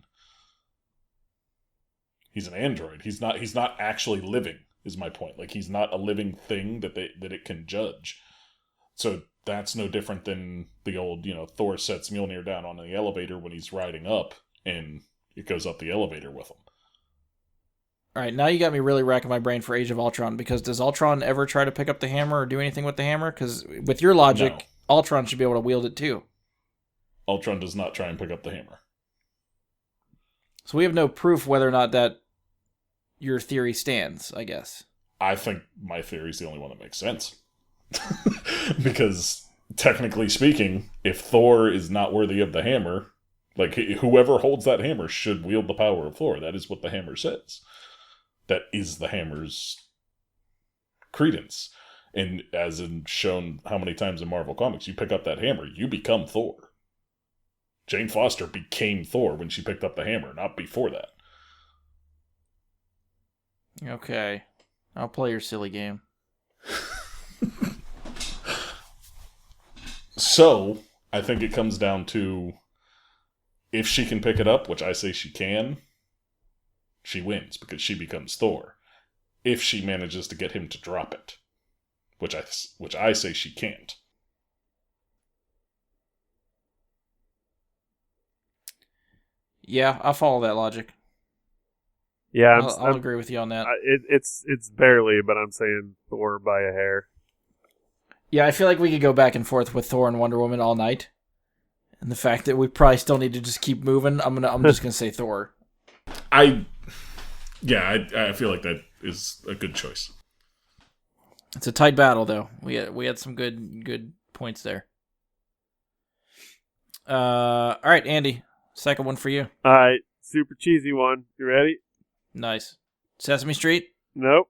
He's an android. He's not actually living. Is my point. Like, he's not a living thing that it can judge. So that's no different than the old, Thor sets Mjolnir down on the elevator when he's riding up, and it goes up the elevator with him. All right, now you got me really racking my brain for Age of Ultron, because does Ultron ever try to pick up the hammer or do anything with the hammer? Because with your logic, no. Ultron should be able to wield it too. Ultron does not try and pick up the hammer. So we have no proof whether or not that your theory stands, I guess. I think my theory is the only one that makes sense. Because, technically speaking, if Thor is not worthy of the hammer, like, whoever holds that hammer should wield the power of Thor. That is what the hammer says. That is the hammer's credence. And as in shown how many times in Marvel Comics, you pick up that hammer, you become Thor. Jane Foster became Thor when she picked up the hammer, not before that. Okay. I'll play your silly game. So, I think it comes down to, if she can pick it up, which I say she can, she wins because she becomes Thor. If she manages to get him to drop it, which I say she can't. Yeah, I'll follow that logic. Yeah, I'll agree with you on that. It's barely, but I'm saying Thor by a hair. Yeah, I feel like we could go back and forth with Thor and Wonder Woman all night. And the fact that we probably still need to just keep moving, I'm just gonna say Thor. I feel like that is a good choice. It's a tight battle, though. We had some good points there. All right, Andy, second one for you. All right, super cheesy one. You ready? Nice. Sesame Street? Nope.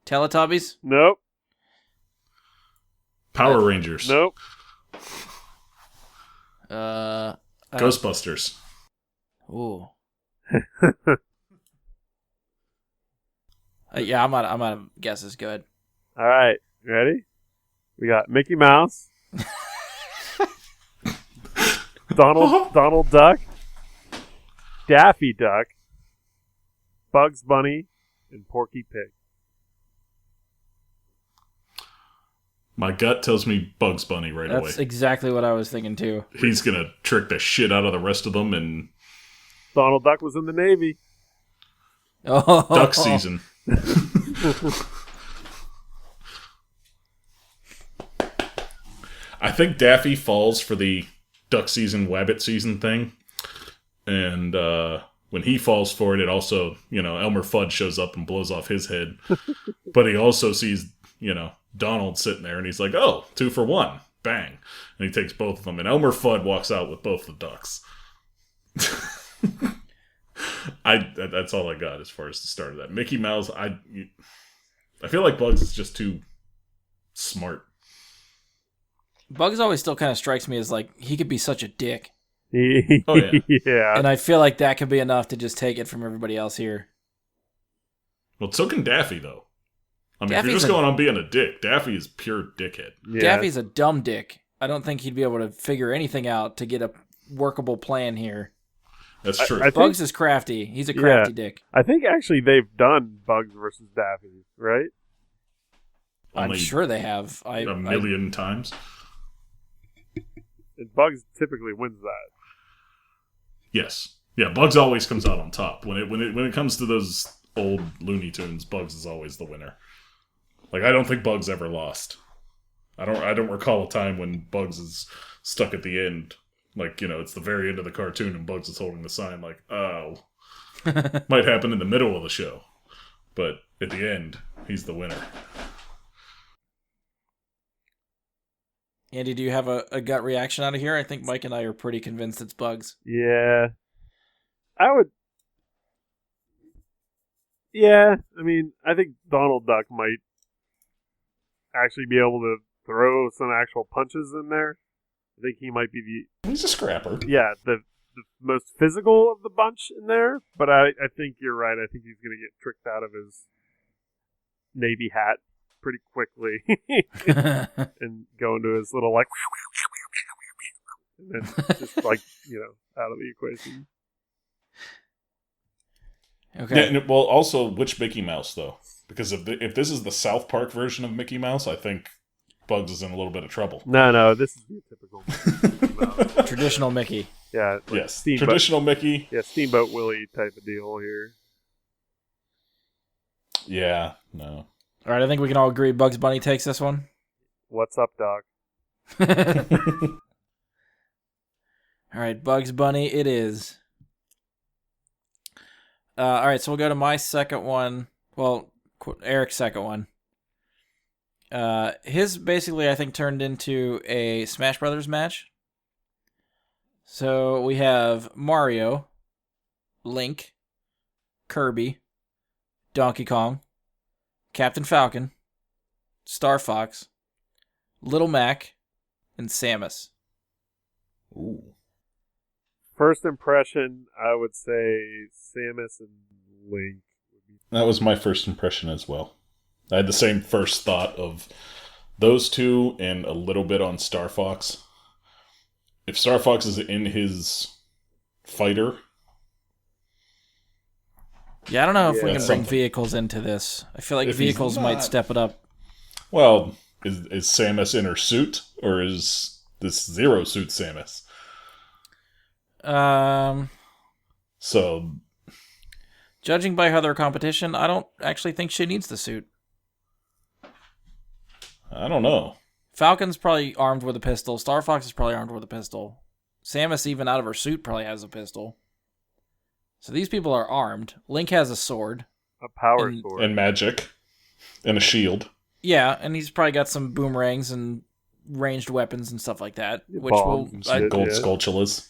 Teletubbies? Nope. Power Rangers? Nope. Ghostbusters? Ooh. Yeah, I'm out of guesses. Good. All right, you ready? We got Mickey Mouse. Donald Duck, Daffy Duck, Bugs Bunny, and Porky Pig. My gut tells me Bugs Bunny away. That's exactly what I was thinking too. He's gonna trick the shit out of the rest of them, and Donald Duck was in the Navy. Oh. Duck season. I think Daffy falls for the duck season, wabbit season thing, and when he falls for it, it also, Elmer Fudd shows up and blows off his head, but he also sees, Donald sitting there, and he's like, oh, 2 for 1. Bang. And he takes both of them, and Elmer Fudd walks out with both the ducks. That's all I got as far as the start of that. Mickey Mouse, I feel like Bugs is just too smart. Bugs always still kind of strikes me as like, he could be such a dick. Oh, yeah. Yeah. And I feel like that could be enough to just take it from everybody else here. Well, so can Daffy, though. I mean, if you're just going on being a dick, Daffy is pure dickhead. Yeah. Daffy's a dumb dick. I don't think he'd be able to figure anything out to get a workable plan here. That's true. Bugs is crafty. He's a crafty dick. I think actually they've done Bugs versus Daffy, right? I'm sure they have. A million times. And Bugs typically wins that. Yes. Yeah, Bugs always comes out on top. When it comes to those old Looney Tunes, Bugs is always the winner. Like, I don't think Bugs ever lost. I don't recall a time when Bugs is stuck at the end. Like, it's the very end of the cartoon and Bugs is holding the sign like, oh. Might happen in the middle of the show. But at the end, he's the winner. Andy, do you have a gut reaction out of here? I think Mike and I are pretty convinced it's Bugs. Yeah. I would... Yeah, I mean, I think Donald Duck might actually be able to throw some actual punches in there. I think he might be He's a scrapper. Yeah, the most physical of the bunch in there. But I think you're right. I think he's going to get tricked out of his Navy hat pretty quickly. And go into his little, like... And then just, like, out of the equation. Okay. Yeah, well, also, which Mickey Mouse, though? Because if this is the South Park version of Mickey Mouse, I think Bugs is in a little bit of trouble. No, this is the typical Mickey Mouse. Traditional Mickey. Yeah. Like yes, traditional Mickey. Yeah, Steamboat Willie type of deal here. Yeah, no. All right, I think we can all agree Bugs Bunny takes this one. What's up, Doc? All right, Bugs Bunny it is. All right, so we'll go to my second one. Well, Eric's second one. His basically, I think, turned into a Smash Brothers match. So we have Mario, Link, Kirby, Donkey Kong, Captain Falcon, Star Fox, Little Mac, and Samus. Ooh. First impression, I would say Samus and Link. That was my first impression as well. I had the same first thought of those two and a little bit on Star Fox. If Star Fox is in his fighter... Yeah, I don't know if we can bring vehicles into this. I feel like vehicles might step it up. Well, is Samus in her suit, or is this Zero Suit Samus? So, judging by her competition, I don't actually think she needs the suit. I don't know. Falcon's probably armed with a pistol. Star Fox is probably armed with a pistol. Samus, even out of her suit, probably has a pistol. So these people are armed. Link has a sword. A power sword. And magic. And a shield. Yeah, and he's probably got some boomerangs and ranged weapons and stuff like that. Which Bombs will... Gold Skulltulas.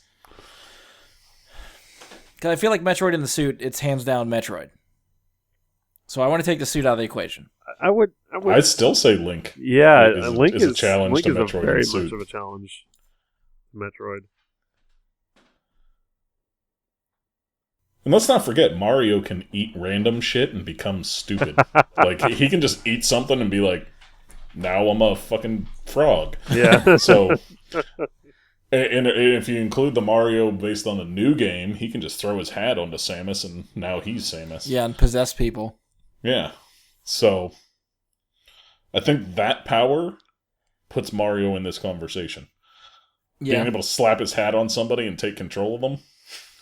Because I feel like Metroid in the suit, it's hands down Metroid. So I want to take the suit out of the equation. I'd still say Link. Yeah, Link is a challenge Link to is Metroid. Very much of a challenge to Metroid. And let's not forget, Mario can eat random shit and become stupid. Like, he can just eat something and be like, now I'm a fucking frog. Yeah. So, And if you include the Mario based on the new game, he can just throw his hat onto Samus, and now he's Samus. Yeah, and possess people. Yeah. So, I think that power puts Mario in this conversation. Yeah. Being able to slap his hat on somebody and take control of them,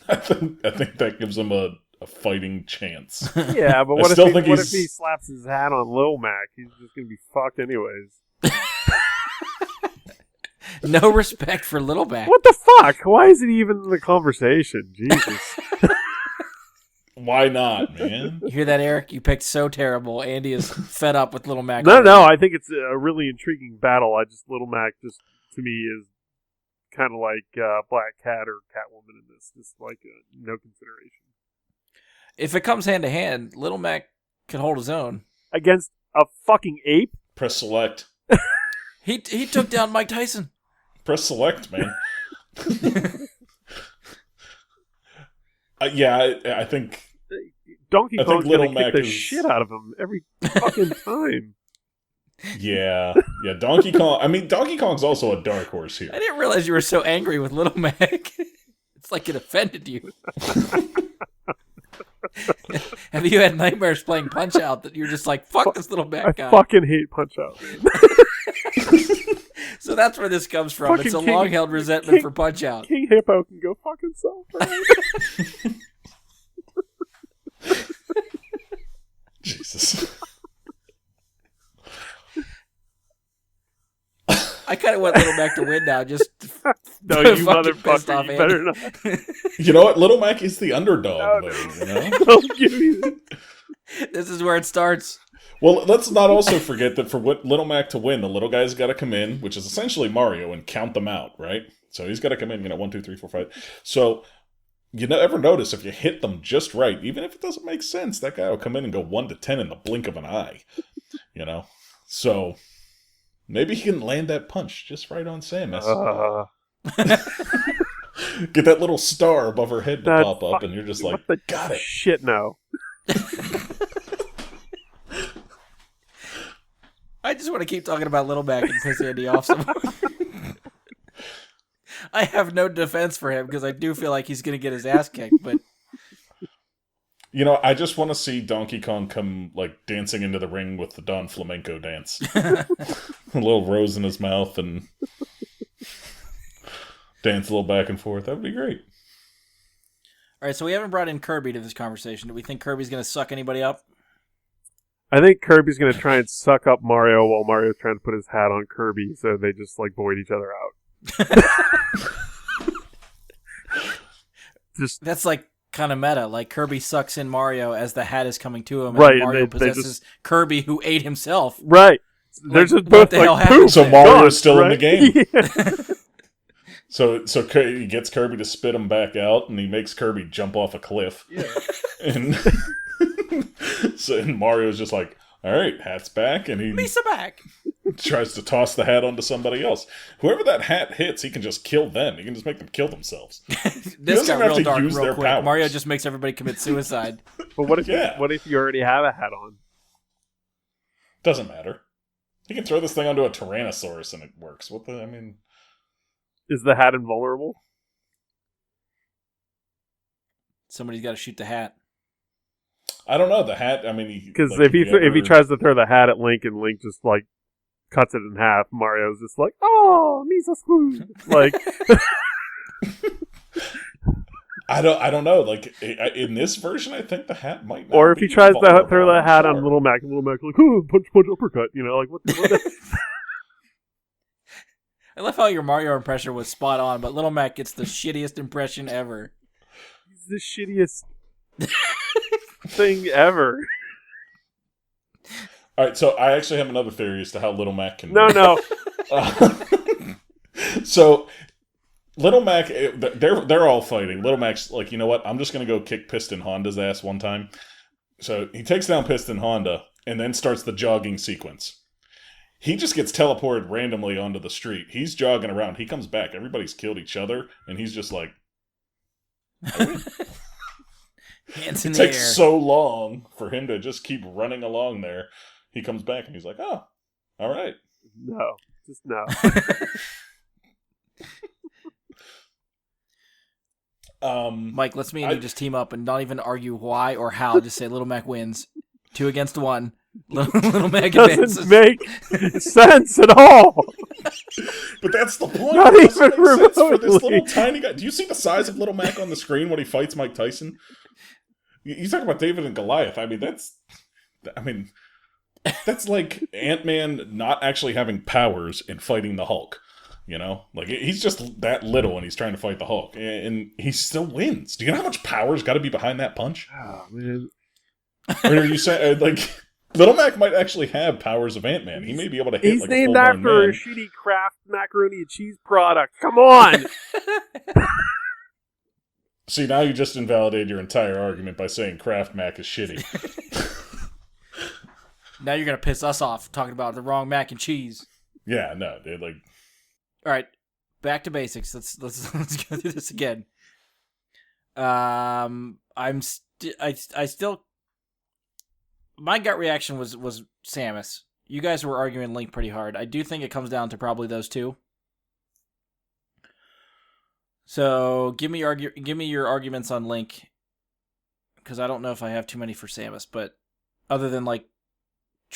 I think that gives him a fighting chance. Yeah, but what if he slaps his hat on Lil Mac? He's just going to be fucked anyways. No respect for Little Mac. What the fuck? Why is it even in the conversation? Jesus. Why not, man? You hear that, Eric? You picked so terrible. Andy is fed up with Little Mac. No, I think it's a really intriguing battle. Little Mac just, to me, is kind of like Black Cat or Catwoman in this. Just like no consideration. If it comes hand to hand, Little Mac can hold his own. Against a fucking ape? Press select. He took down Mike Tyson. Press select, man. Yeah, I think Donkey Kong's gonna kick the shit out of him every fucking time. Yeah, Donkey Kong. I mean, Donkey Kong's also a dark horse here. I didn't realize you were so angry with Little Mac. It's like it offended you. Have you had nightmares playing Punch-Out that you're just like, fuck this Little Mac guy? I fucking hate Punch-Out. So that's where this comes from. Fucking it's a long-held resentment for Punch-Out. King Hippo can go fuck himself, right? Jesus. I kind of want Little Mac to win now. Just no, you motherfucker, you better not. You know what? Little Mac is the underdog, though. You know? Don't give me that. This is where it starts. Well, let's not also forget that for Little Mac to win, the little guy's got to come in, which is essentially Mario, and count them out, right? So he's got to come in, 1, 2, 3, 4, 5. So you never notice if you hit them just right, even if it doesn't make sense, that guy will come in and go 1 to 10 in the blink of an eye. So maybe he can land that punch just right on Samus. Get that little star above her head to pop up, and you're just like, got it. Shit, no. I just want to keep talking about Little Mac and piss Andy off some more. I have no defense for him because I do feel like he's going to get his ass kicked, but... I just want to see Donkey Kong come, dancing into the ring with the Don Flamenco dance. A little rose in his mouth and dance a little back and forth. That would be great. All right, so we haven't brought in Kirby to this conversation. Do we think Kirby's going to suck anybody up? I think Kirby's going to try and suck up Mario while Mario's trying to put his hat on Kirby, so they just, void each other out. That's, kind of meta. Kirby sucks in Mario as the hat is coming to him, right, and Mario possesses Kirby, who ate himself. Right. They're just both poop. So Mario's still in the game. Yeah. So he gets Kirby to spit him back out, and he makes Kirby jump off a cliff. Yeah. And Mario's just like, all right, hat's back, and he Lisa back. Tries to toss the hat onto somebody else. Whoever that hat hits, he can just kill them. He can just make them kill themselves. This got real dark real quick. Powers. Mario just makes everybody commit suicide. But what if you already have a hat on? Doesn't matter. He can throw this thing onto a Tyrannosaurus and it works. Is the hat invulnerable? Somebody's got to shoot the hat. I don't know. The hat, because if he tries to throw the hat at Link and Link just cuts it in half, Mario's just like, oh, Misa Spoon. I don't know. In this version, I think the hat might not. Or if he tries to throw the hat on Little Mac, and Little Mac's like, oh, punch, uppercut. What I love how your Mario impression was spot on, but Little Mac gets the shittiest impression ever. He's the shittiest thing ever. All right, so I actually have another theory as to how Little Mac can... No. So, Little Mac, they're all fighting. Little Mac's like, you know what? I'm just going to go kick Piston Honda's ass one time. So, he takes down Piston Honda and then starts the jogging sequence. He just gets teleported randomly onto the street. He's jogging around. He comes back. Everybody's killed each other, and he's just like... Hands in it the takes air. so long for him to just keep running along there. He comes back and he's like, oh, all right. No. Just no. Mike, let's me and you just team up and not even argue why or how. Just say Little Mac wins. 2 against 1. Little Mac advances. Doesn't make sense at all. But that's the point. Not it even doesn't make sense for this remotely. little tiny guy. Do you see the size of Little Mac on the screen when he fights Mike Tyson? You talk about David and Goliath. I mean, that's like Ant-Man not actually having powers and fighting the Hulk. You know? Like, he's just that little and he's trying to fight the Hulk. And he still wins. Do you know how much power's got to be behind that punch? Oh, man. Or are you saying, like, Little Mac might actually have powers of Ant-Man. He may be able to hit He's like named a full-blown after man. a shitty Kraft macaroni and cheese product. Come on! See, now you just invalidated your entire argument by saying Kraft Mac is shitty. Now you're going to piss us off talking about the wrong mac and cheese. Yeah, no, dude, like... All right, back to basics. Let's go through this again. I still... My gut reaction was Samus. You guys were arguing Link pretty hard. I do think it comes down to probably those two. So give me your arguments on Link, because I don't know if I have too many for Samus. But other than like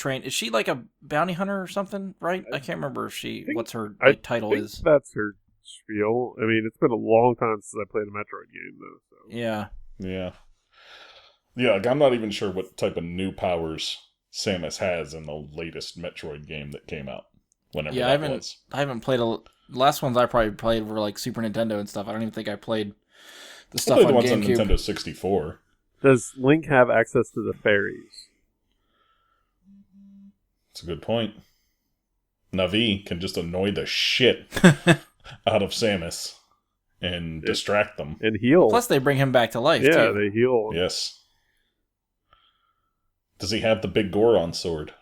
is she like a bounty hunter or something? Right? I can't remember if what's her title is. That's her spiel. I mean, it's been a long time since I played a Metroid game, though. So. Yeah. Yeah, like, I'm not even sure what type of new powers Samus has in the latest Metroid game that came out. Whenever that was. I haven't played the last ones I probably played were like Super Nintendo and stuff. I don't even think I played the stuff on the ones GameCube. on Nintendo 64. Does Link have access to the fairies? That's a good point. Navi can just annoy the shit out of Samus and distract them. And heal. Plus they bring him back to life, too. Yeah, they heal. Yes. Does he have the big Goron sword?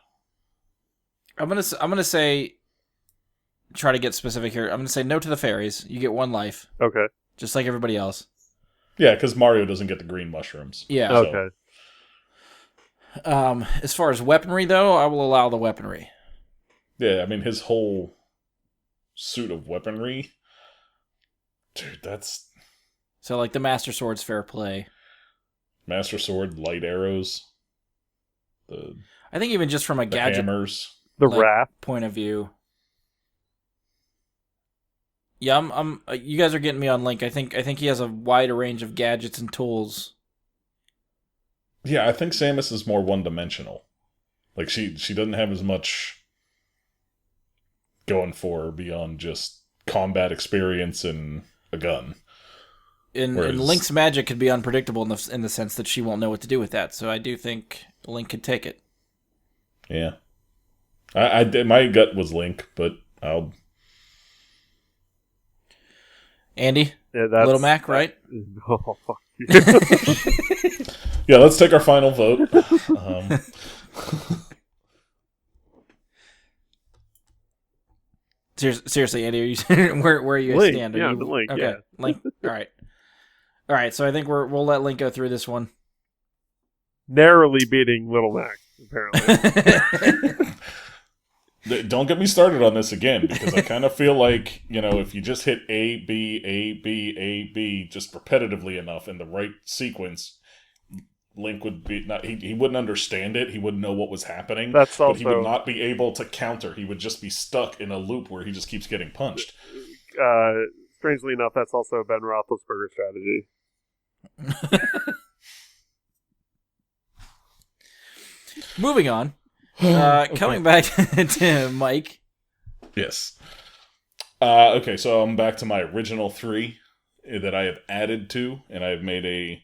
I'm gonna say, try to get specific here. I'm gonna say no to the fairies. You get 1 life. Okay. Just like everybody else. Yeah, because Mario doesn't get the green mushrooms. Yeah. Okay. As far as weaponry, though, I will allow the weaponry. Yeah, I mean, his whole suit of weaponry... Dude, that's... So, like, the Master Sword's fair play. Master Sword, light arrows... I think even just from a gadget hammers, the wrap point of view. Yeah, I'm. You guys are getting me on Link. I think he has a wider range of gadgets and tools. Yeah, I think Samus is more one-dimensional. Like she doesn't have as much going for her beyond just combat experience and a gun. And Link's magic could be unpredictable in the sense that she won't know what to do with that. So I do think Link could take it. Yeah. My gut was Link, but I'll... Andy? Yeah, Little Mac, right? No, fuck you. Yeah, let's take our final vote. Seriously, Andy, are you, where are you Link, stand? yeah, Link, okay, yeah. Link. All right. So I think we'll let Link go through this one. Narrowly beating Little Mac, apparently. Don't get me started on this again, because I kind of feel like, if you just hit A, B, A, B, A, B just repetitively enough in the right sequence, Link would be he wouldn't understand it. He wouldn't know what was happening. But he would not be able to counter. He would just be stuck in a loop where he just keeps getting punched. Strangely enough, that's also Ben Roethlisberger's strategy. Moving on. Coming back to Mike. Yes. Okay, so I'm back to my original 3 that I have added to, and I've made a...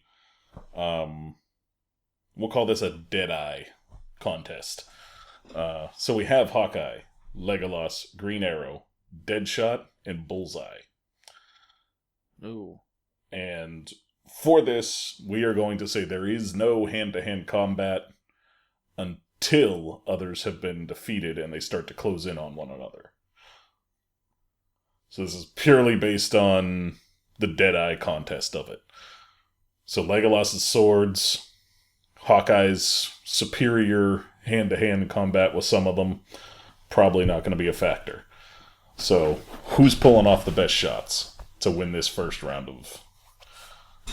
we'll call this a Deadeye contest. So we have Hawkeye, Legolas, Green Arrow, Deadshot, and Bullseye. Ooh. And for this, we are going to say there is no hand-to-hand combat until others have been defeated and they start to close in on one another. So this is purely based on the Deadeye contest of it. So Legolas's swords, Hawkeye's superior hand-to-hand combat with some of them, probably not going to be a factor. So who's pulling off the best shots to win this first round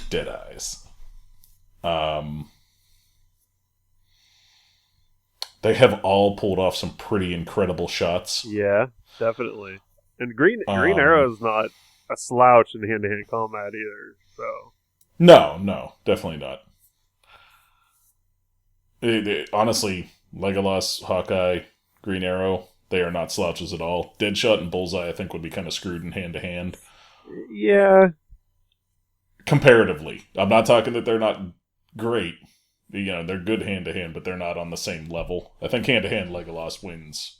Deadeyes. They have all pulled off some pretty incredible shots. Yeah, definitely. And Green Arrow is not a slouch in hand-to-hand combat either. So no, definitely not. Honestly, Legolas, Hawkeye, Green Arrow, they are not slouches at all. Deadshot and Bullseye, I think, would be kind of screwed in hand-to-hand. Yeah. Comparatively. I'm not talking that they're not great. They're good hand-to-hand, but they're not on the same level. I think hand-to-hand, Legolas wins.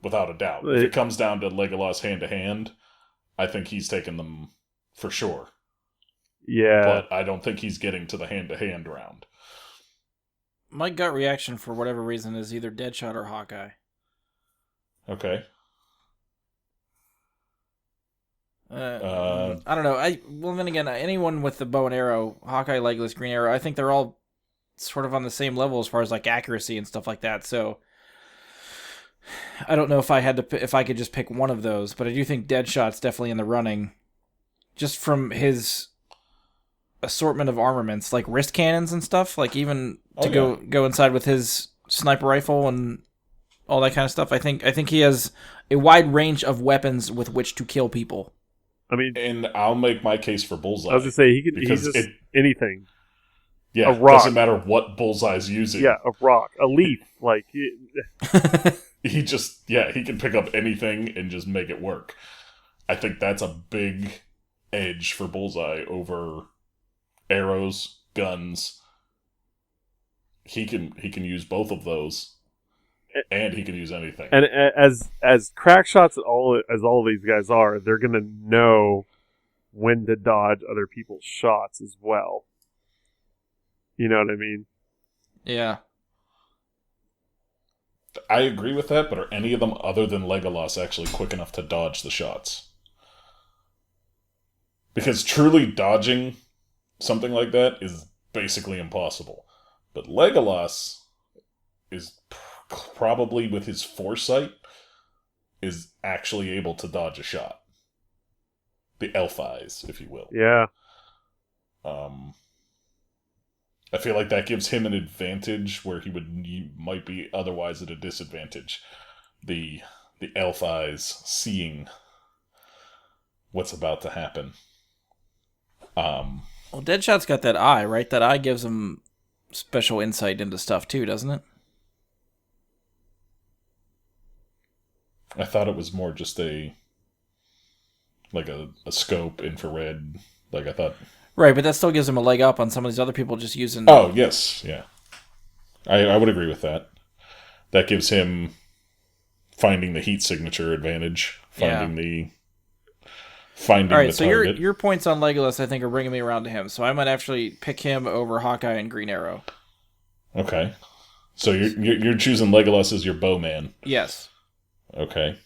Without a doubt. If it comes down to Legolas hand-to-hand, I think he's taking them for sure. Yeah. But I don't think he's getting to the hand-to-hand round. My gut reaction, for whatever reason, is either Deadshot or Hawkeye. Okay. I don't know. Well, then again, anyone with the bow and arrow, Hawkeye, Legolas, Green Arrow, I think they're all sort of on the same level as far as like accuracy and stuff like that. So I don't know if I could just pick one of those, but I do think Deadshot's definitely in the running, just from his assortment of armaments, like wrist cannons and stuff, like even to go inside with his sniper rifle and all that kind of stuff. I think he has a wide range of weapons with which to kill people. I mean, and I'll make my case for Bullseye. I was gonna say he's just anything. Yeah, a rock. Doesn't matter what Bullseye's using. Yeah, a rock, a leaf, like he can pick up anything and just make it work. I think that's a big edge for Bullseye over arrows, guns. He can use both of those. And he can use anything. And as crack shots as all of these guys are, they're going to know when to dodge other people's shots as well. You know what I mean? Yeah. I agree with that, but are any of them other than Legolas actually quick enough to dodge the shots? Because truly dodging something like that is basically impossible. But Legolas is probably, with his foresight, is actually able to dodge a shot. The elf eyes, if you will. Yeah. I feel like that gives him an advantage where he might be otherwise at a disadvantage. The elf eyes seeing what's about to happen. Well, Deadshot's got that eye, right? That eye gives him special insight into stuff too, doesn't it? I thought it was more just a scope, infrared. Like I thought. Right, but that still gives him a leg up on some of these other people just using. Oh yes, yeah. I would agree with that. That gives him finding the heat signature advantage. Finding the target. So your points on Legolas, I think, are bringing me around to him. So I might actually pick him over Hawkeye and Green Arrow. Okay. So you're choosing Legolas as your bowman. Yes. Okay.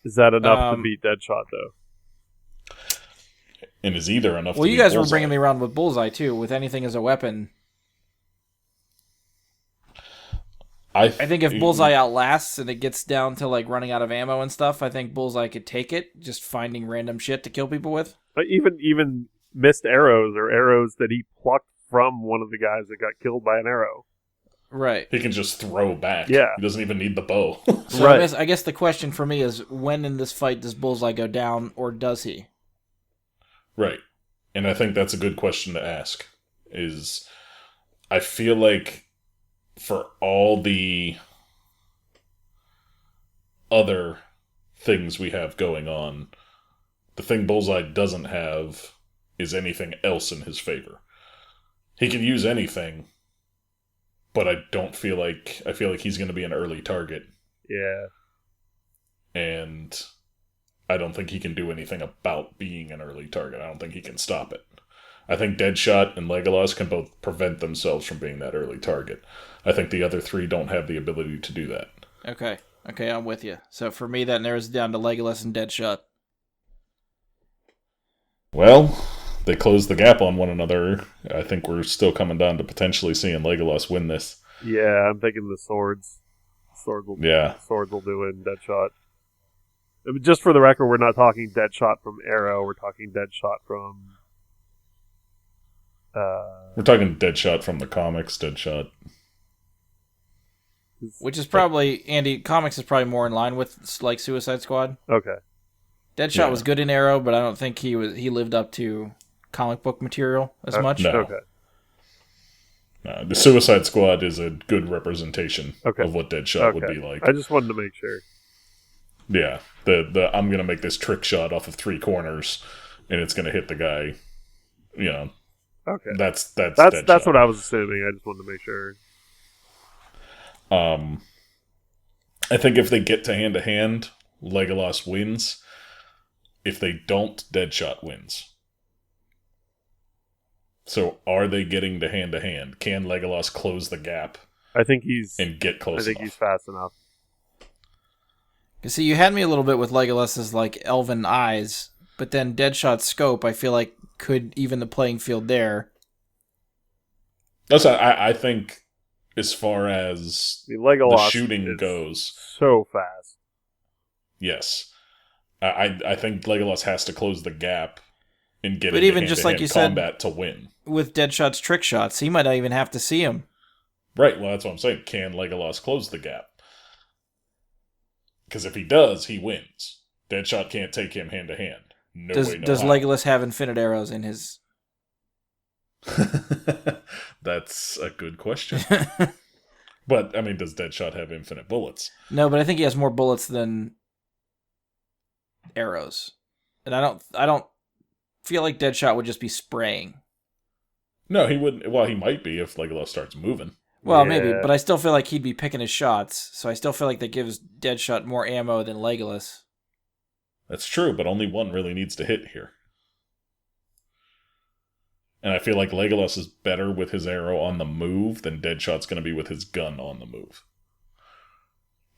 Is that enough to beat Deadshot, though? And is either enough to beat Well, you guys Bullseye? were bringing me around with Bullseye, too, with anything as a weapon. I think if Bullseye outlasts and it gets down to like running out of ammo and stuff, I think Bullseye could take it, just finding random shit to kill people with. But even missed arrows or arrows that he plucked from one of the guys that got killed by an arrow. Right. He can just throw back. Yeah. He doesn't even need the bow. So right. I guess the question for me is, when in this fight does Bullseye go down, or does he? Right. And I think that's a good question to ask. I feel like for all the other things we have going on, the thing Bullseye doesn't have is anything else in his favor. He can use anything, but I feel like he's going to be an early target. Yeah. And I don't think he can do anything about being an early target. I don't think he can stop it. I think Deadshot and Legolas can both prevent themselves from being that early target. I think the other three don't have the ability to do that. Okay, I'm with you. So for me, that narrows it down to Legolas and Deadshot. Well, they closed the gap on one another. I think we're still coming down to potentially seeing Legolas win this. Yeah, I'm thinking the swords. Swords will do it in Deadshot. Just for the record, we're not talking Deadshot from Arrow. We're talking Deadshot from We're talking Deadshot from the comics, Deadshot. Which is probably, Andy, comics is probably more in line with like Suicide Squad. Okay. Deadshot was good in Arrow, but I don't think he lived up to comic book material as much. No. Okay. No, the Suicide Squad is a good representation of what Deadshot would be like. I just wanted to make sure. Yeah, the I'm gonna make this trick shot off of 3 corners, and it's gonna hit the guy. You know. Okay. That's what I was assuming. I just wanted to make sure. I think if they get to hand, Legolas wins. If they don't, Deadshot wins. So, are they getting to hand? Can Legolas close the gap? I think he's and get close enough. He's fast enough. You see, you had me a little bit with Legolas's like elven eyes, but then Deadshot's scope, I feel like could even the playing field there. I think as far as the shooting goes, so fast. Yes, I think Legolas has to close the gap and get. But even just like you said, to win with Deadshot's trick shots, he might not even have to see him. Right. Well, that's what I'm saying. Can Legolas close the gap? Because if he does, he wins. Deadshot can't take him hand to hand. Does Legolas have infinite arrows in his? That's a good question. But I mean, does Deadshot have infinite bullets? No, but I think he has more bullets than arrows, and I don't feel like Deadshot would just be spraying. No, he wouldn't. Well, he might be if Legolas starts moving. Well, maybe, but I still feel like he'd be picking his shots, so I still feel like that gives Deadshot more ammo than Legolas. That's true, but only one really needs to hit here. And I feel like Legolas is better with his arrow on the move than Deadshot's going to be with his gun on the move.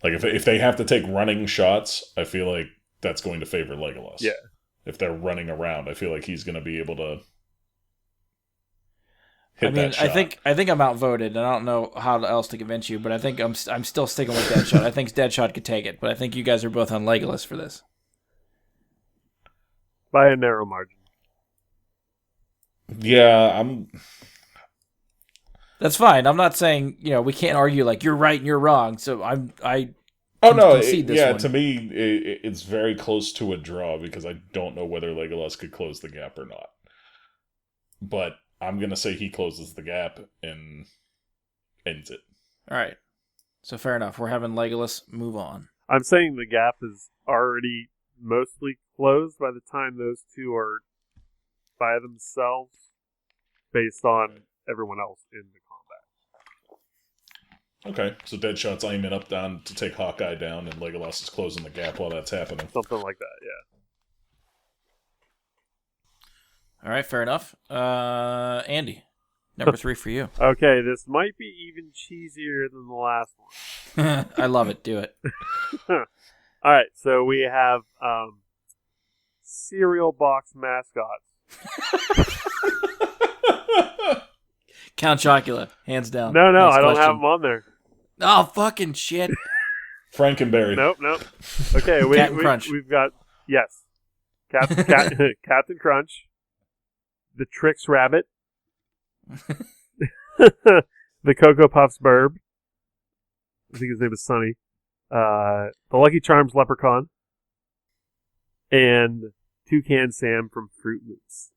Like, if they have to take running shots, I feel like that's going to favor Legolas. Yeah. If they're running around, I feel like he's going to be able to hit that shot. I think I'm outvoted, and I don't know how else to convince you, but I think I'm still sticking with Deadshot. I think Deadshot could take it, but I think you guys are both on Legolas for this. By a narrow margin. Yeah, That's fine. I'm not saying, we can't argue like you're right and you're wrong. So I concede this one. To me, it's very close to a draw because I don't know whether Legolas could close the gap or not. But I'm going to say he closes the gap and ends it. All right. So fair enough. We're having Legolas move on. I'm saying the gap is already mostly closed by the time those two are by themselves based on everyone else in the combat. Okay, so Deadshot's aiming up down to take Hawkeye down, and Legolas is closing the gap while that's happening. Something like that, yeah. All right, fair enough. Andy, number 3 for you. Okay, this might be even cheesier than the last one. I love it. Do it. All right, so we have cereal box mascots. Count Chocula, hands down. No, I don't have them on there. Oh, fucking shit. Frankenberry. Nope. Okay, Captain Crunch. We've got, yes, Captain Crunch, the Trix Rabbit, the Cocoa Puffs Burb, I think his name is Sunny, the Lucky Charms Leprechaun, and Toucan Sam from Fruit Loops.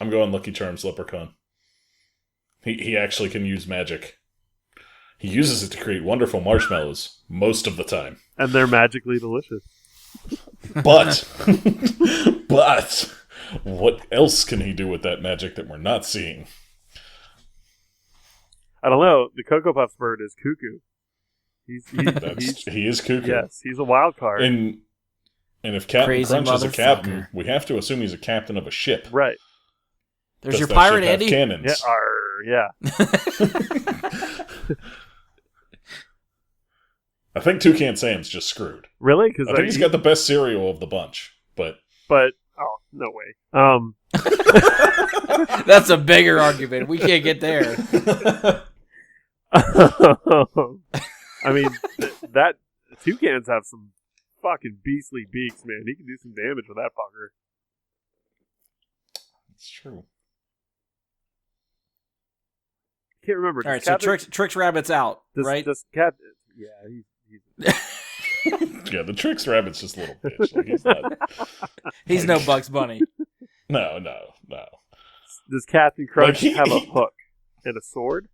I'm going Lucky Charms Leprechaun. He actually can use magic. He uses it to create wonderful marshmallows most of the time. And they're magically delicious. But what else can he do with that magic that we're not seeing? I don't know. The Cocoa Puffs bird is cuckoo. He is cuckoo. Yes, he's a wild card. And if Captain Crunch is a captain, we have to assume he's a captain of a ship. Right. There's your pirate, ship Andy. Have cannons? Yeah. I think Toucan Sam's just screwed. Really? Because I think he's got the best cereal of the bunch. But oh, no way. That's a bigger argument. We can't get there. I mean, that toucans have some fucking beastly beaks, man. He can do some damage with that fucker. It's true. can't remember. All right, so Trix Rabbit's out, right? Does Cat? Yeah, he's yeah, the Trix Rabbit's just a little bitch. Like, he's not. He's no Bugs Bunny. No. Does Captain Crunch have a hook and a sword?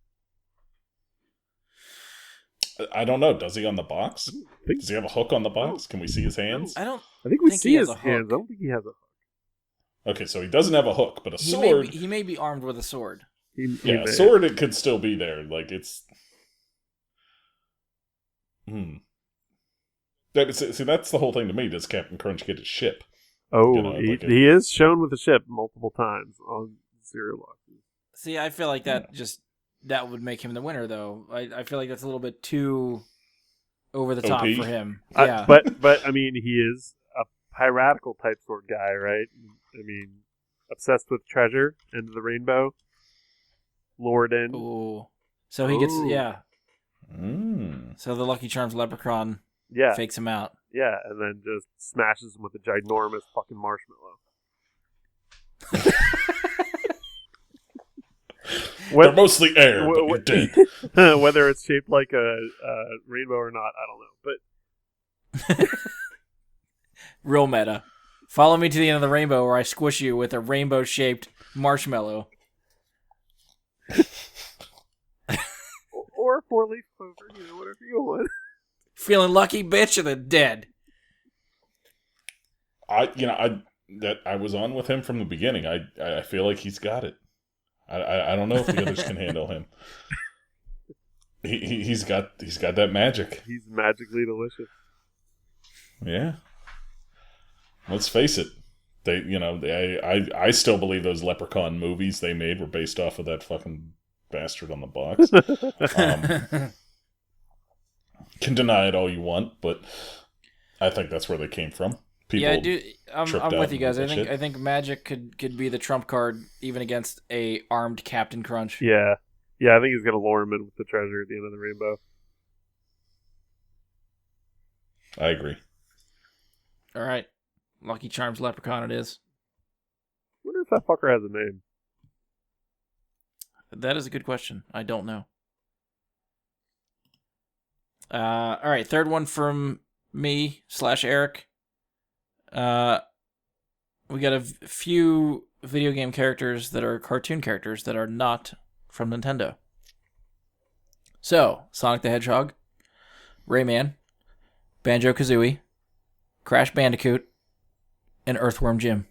I don't know. Does he on the box? Does he have a hook on the box? Can we see his hands? I think we see his hands. I don't think he has a hook. Okay, so he doesn't have a hook, but a sword. He may be armed with a sword. A sword. It could still be there. Like it's. See, that's the whole thing to me. Does Captain Crunch get his ship? Oh, he is shown with a ship multiple times on Zero Boxes. See, I feel like that would make him the winner, though. I feel like that's a little bit too over the top for him. Yeah, but I mean, he is a piratical type sword guy, right? I mean, obsessed with treasure and the rainbow, lured in. Ooh, so he gets So the Lucky Charms leprechaun fakes him out. Yeah, and then just smashes him with a ginormous fucking marshmallow. They're mostly air, but you're dead. Whether it's shaped like a rainbow or not, I don't know. But real meta. Follow me to the end of the rainbow where I squish you with a rainbow-shaped marshmallow. Or a 4-leaf clover, whatever you want. Feeling lucky, bitch, or the dead. I was on with him from the beginning. I feel like he's got it. I don't know if the others can handle him. He's got that magic. He's magically delicious. Yeah. Let's face it. I still believe those Leprechaun movies they made were based off of that fucking bastard on the box. Can deny it all you want, but I think that's where they came from. People I'm with you guys. I think magic could be the trump card even against a armed Captain Crunch. Yeah. I think he's gonna lure him in with the treasure at the end of the rainbow. I agree. All right, Lucky Charms leprechaun it is. I wonder if that fucker has a name. That is a good question. I don't know. All right, third one from me / Eric. We got a few video game characters that are cartoon characters that are not from Nintendo. So, Sonic the Hedgehog, Rayman, Banjo-Kazooie, Crash Bandicoot, and Earthworm Jim.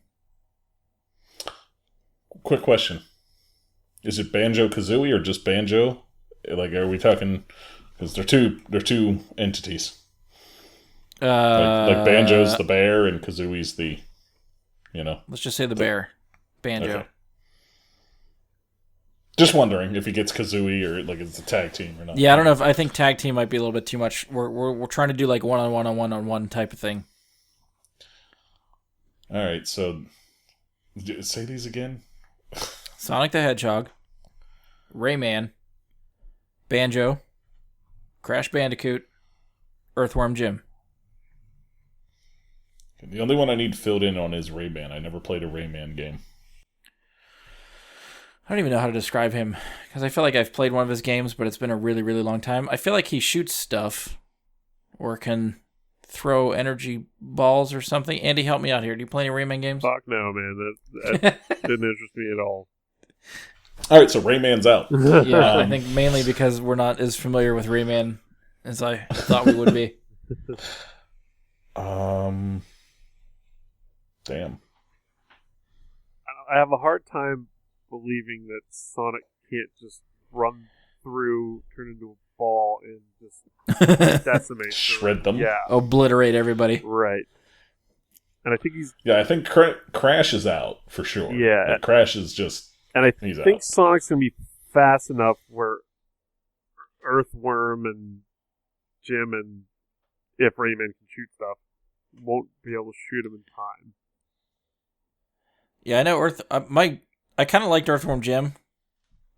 Quick question. Is it Banjo-Kazooie or just Banjo? Like, are we talking... Because they're two entities. Like Banjo's the bear and Kazooie's the, Let's just say the bear. Banjo. Okay. Just wondering if he gets Kazooie or like it's a tag team or not. Yeah, I don't know. I think tag team might be a little bit too much. We're trying to do like one-on-one type of thing. All right, so say these again. Sonic the Hedgehog, Rayman, Banjo, Crash Bandicoot, Earthworm Jim. The only one I need filled in on is Rayman. I never played a Rayman game. I don't even know how to describe him, because I feel like I've played one of his games, but it's been a really, really long time. I feel like he shoots stuff, or can throw energy balls or something. Andy, help me out here. Do you play any Rayman games? Fuck no, man. That didn't interest me at all. All right, so Rayman's out. Yeah, I think mainly because we're not as familiar with Rayman as I thought we would be. Damn. I have a hard time believing that Sonic can't just run through, turn into a ball, and just decimate. Shred them? Yeah. Obliterate everybody. Right. And I think he's... Yeah, I think Crash is out, for sure. Yeah. Like, Crash is just... And I think Sonic's going to be fast enough where Earthworm and Jim, and if Rayman can shoot stuff, won't be able to shoot him in time. Yeah, I know I kind of liked Earthworm Jim.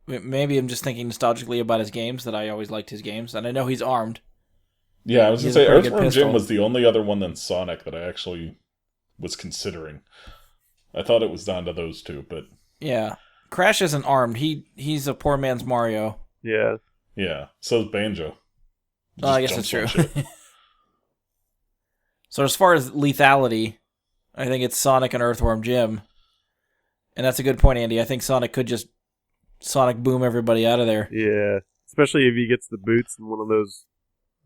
Maybe I'm just thinking nostalgically about his games, that I always liked his games, and I know he's armed. Yeah, I was going to say, Earthworm Jim was the only other one than Sonic that I actually was considering. I thought it was down to those two, but... Yeah. Crash isn't armed. He's a poor man's Mario. Yeah. Yeah. So is Banjo. I guess that's true. So as far as lethality, I think it's Sonic and Earthworm Jim. And that's a good point, Andy. I think Sonic could just Sonic boom everybody out of there. Yeah. Especially if he gets the boots and one of those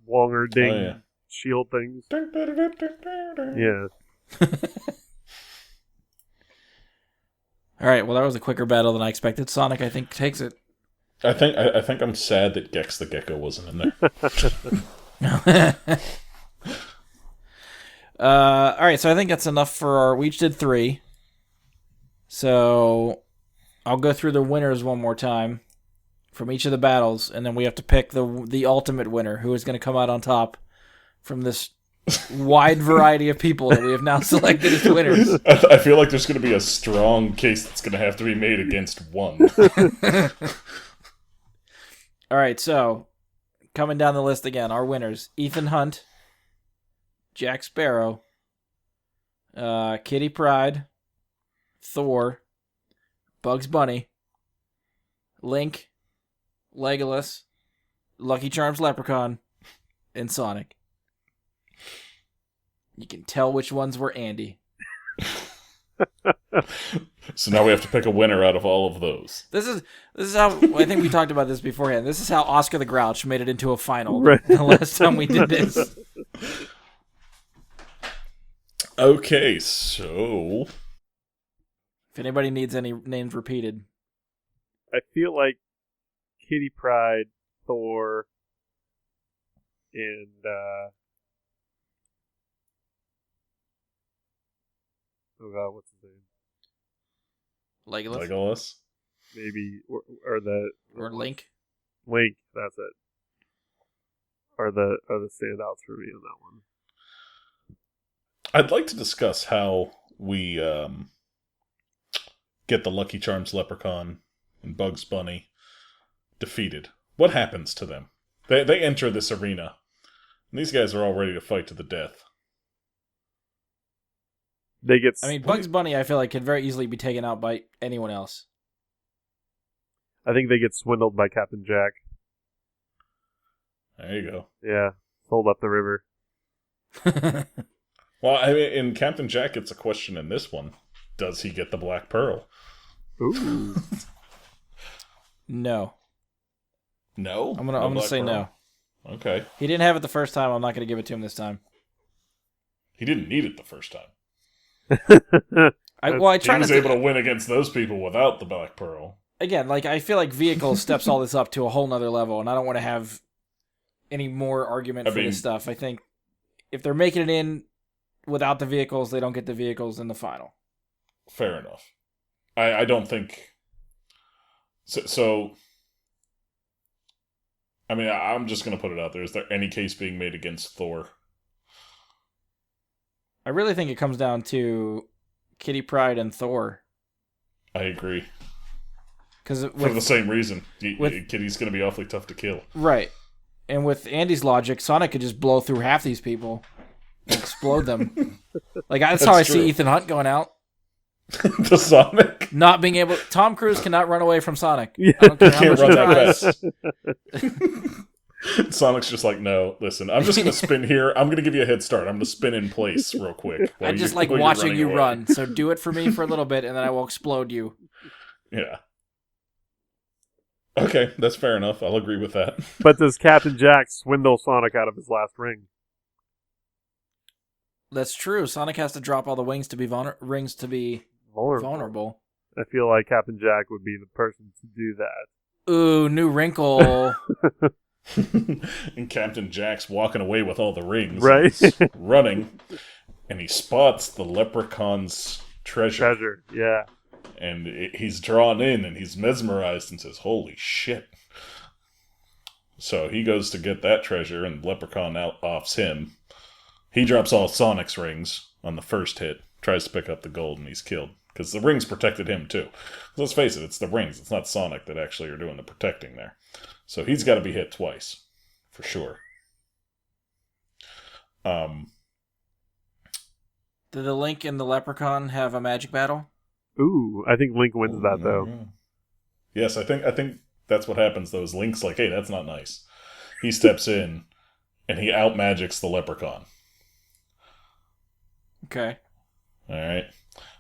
longer ding shield things. Yeah. All right, well, that was a quicker battle than I expected. Sonic, I think, takes it. I think I'm sad that Gex the Gecko wasn't in there. All right, so I think that's enough for our... We each did 3. So I'll go through the winners one more time from each of the battles, and then we have to pick the ultimate winner, who is going to come out on top from this wide variety of people that we have now selected as winners. I feel like there's going to be a strong case that's going to have to be made against one. All right, so coming down the list again, our winners: Ethan Hunt, Jack Sparrow, Kitty Pryde, Thor, Bugs Bunny, Link, Legolas, Lucky Charms Leprechaun, and Sonic. You can tell which ones were Andy. So now we have to pick a winner out of all of those. This is how, I think we talked about this beforehand. This is how Oscar the Grouch made it into a final right. The last time we did this. Okay, so... If anybody needs any names repeated. I feel like Kitty Pryde, Thor, and oh god, what's his name? Legolas? Maybe or Link. Link, that's it. Are the standouts for me on that one. I'd like to discuss how we get the Lucky Charms Leprechaun and Bugs Bunny defeated. What happens to them? They enter this arena, and these guys are all ready to fight to the death. Bugs Bunny, I feel like, could very easily be taken out by anyone else. I think they get swindled by Captain Jack. There you go. Yeah, sold up the river. Well, I mean, in Captain Jack, it's a question in this one. Does he get the Black Pearl? Ooh. No. No? I'm gonna say no. Okay. He didn't have it the first time. I'm not gonna give it to him this time. He didn't need it the first time. He was able to win against those people without the Black Pearl. Again, I feel like Vehicle steps all this up to a whole nother level, and I don't want to have any more argument for this stuff. I think if they're making it in without the vehicles, they don't get the vehicles in the final. Fair enough. I don't think... So, I mean, I'm just going to put it out there. Is there any case being made against Thor? I really think it comes down to Kitty Pryde and Thor. I agree. For the same reason. Kitty's going to be awfully tough to kill. Right. And with Andy's logic, Sonic could just blow through half these people and explode them. That's how I see Ethan Hunt going out. The Sonic? Not being able... Tom Cruise cannot run away from Sonic. Yeah. I don't care how much he fast. Sonic's just like, no, listen, I'm just going to spin here. I'm going to give you a head start. I'm going to spin in place real quick. I just like watching you run. So do it for me for a little bit, and then I will explode you. Yeah. Okay, that's fair enough. I'll agree with that. But does Captain Jack swindle Sonic out of his last ring? That's true. Sonic has to drop all the wings to be rings to be vulnerable. I feel like Captain Jack would be the person to do that. Ooh, new wrinkle. And Captain Jack's walking away with all the rings. Right. Running. And he spots the leprechaun's treasure. Yeah. And he's drawn in and he's mesmerized and says, holy shit. So he goes to get that treasure and the leprechaun offs him. He drops all Sonic's rings on the first hit, tries to pick up the gold, and he's killed. Because the rings protected him too. Let's face it, it's the rings. It's not Sonic that actually are doing the protecting there. So he's got to be hit twice. For sure. Did the Link and the Leprechaun have a magic battle? Ooh, I think Link wins that though. Yes, I think that's what happens, though, is Link's like, hey, that's not nice. He steps in, and he out-magics the leprechaun. Okay. All right.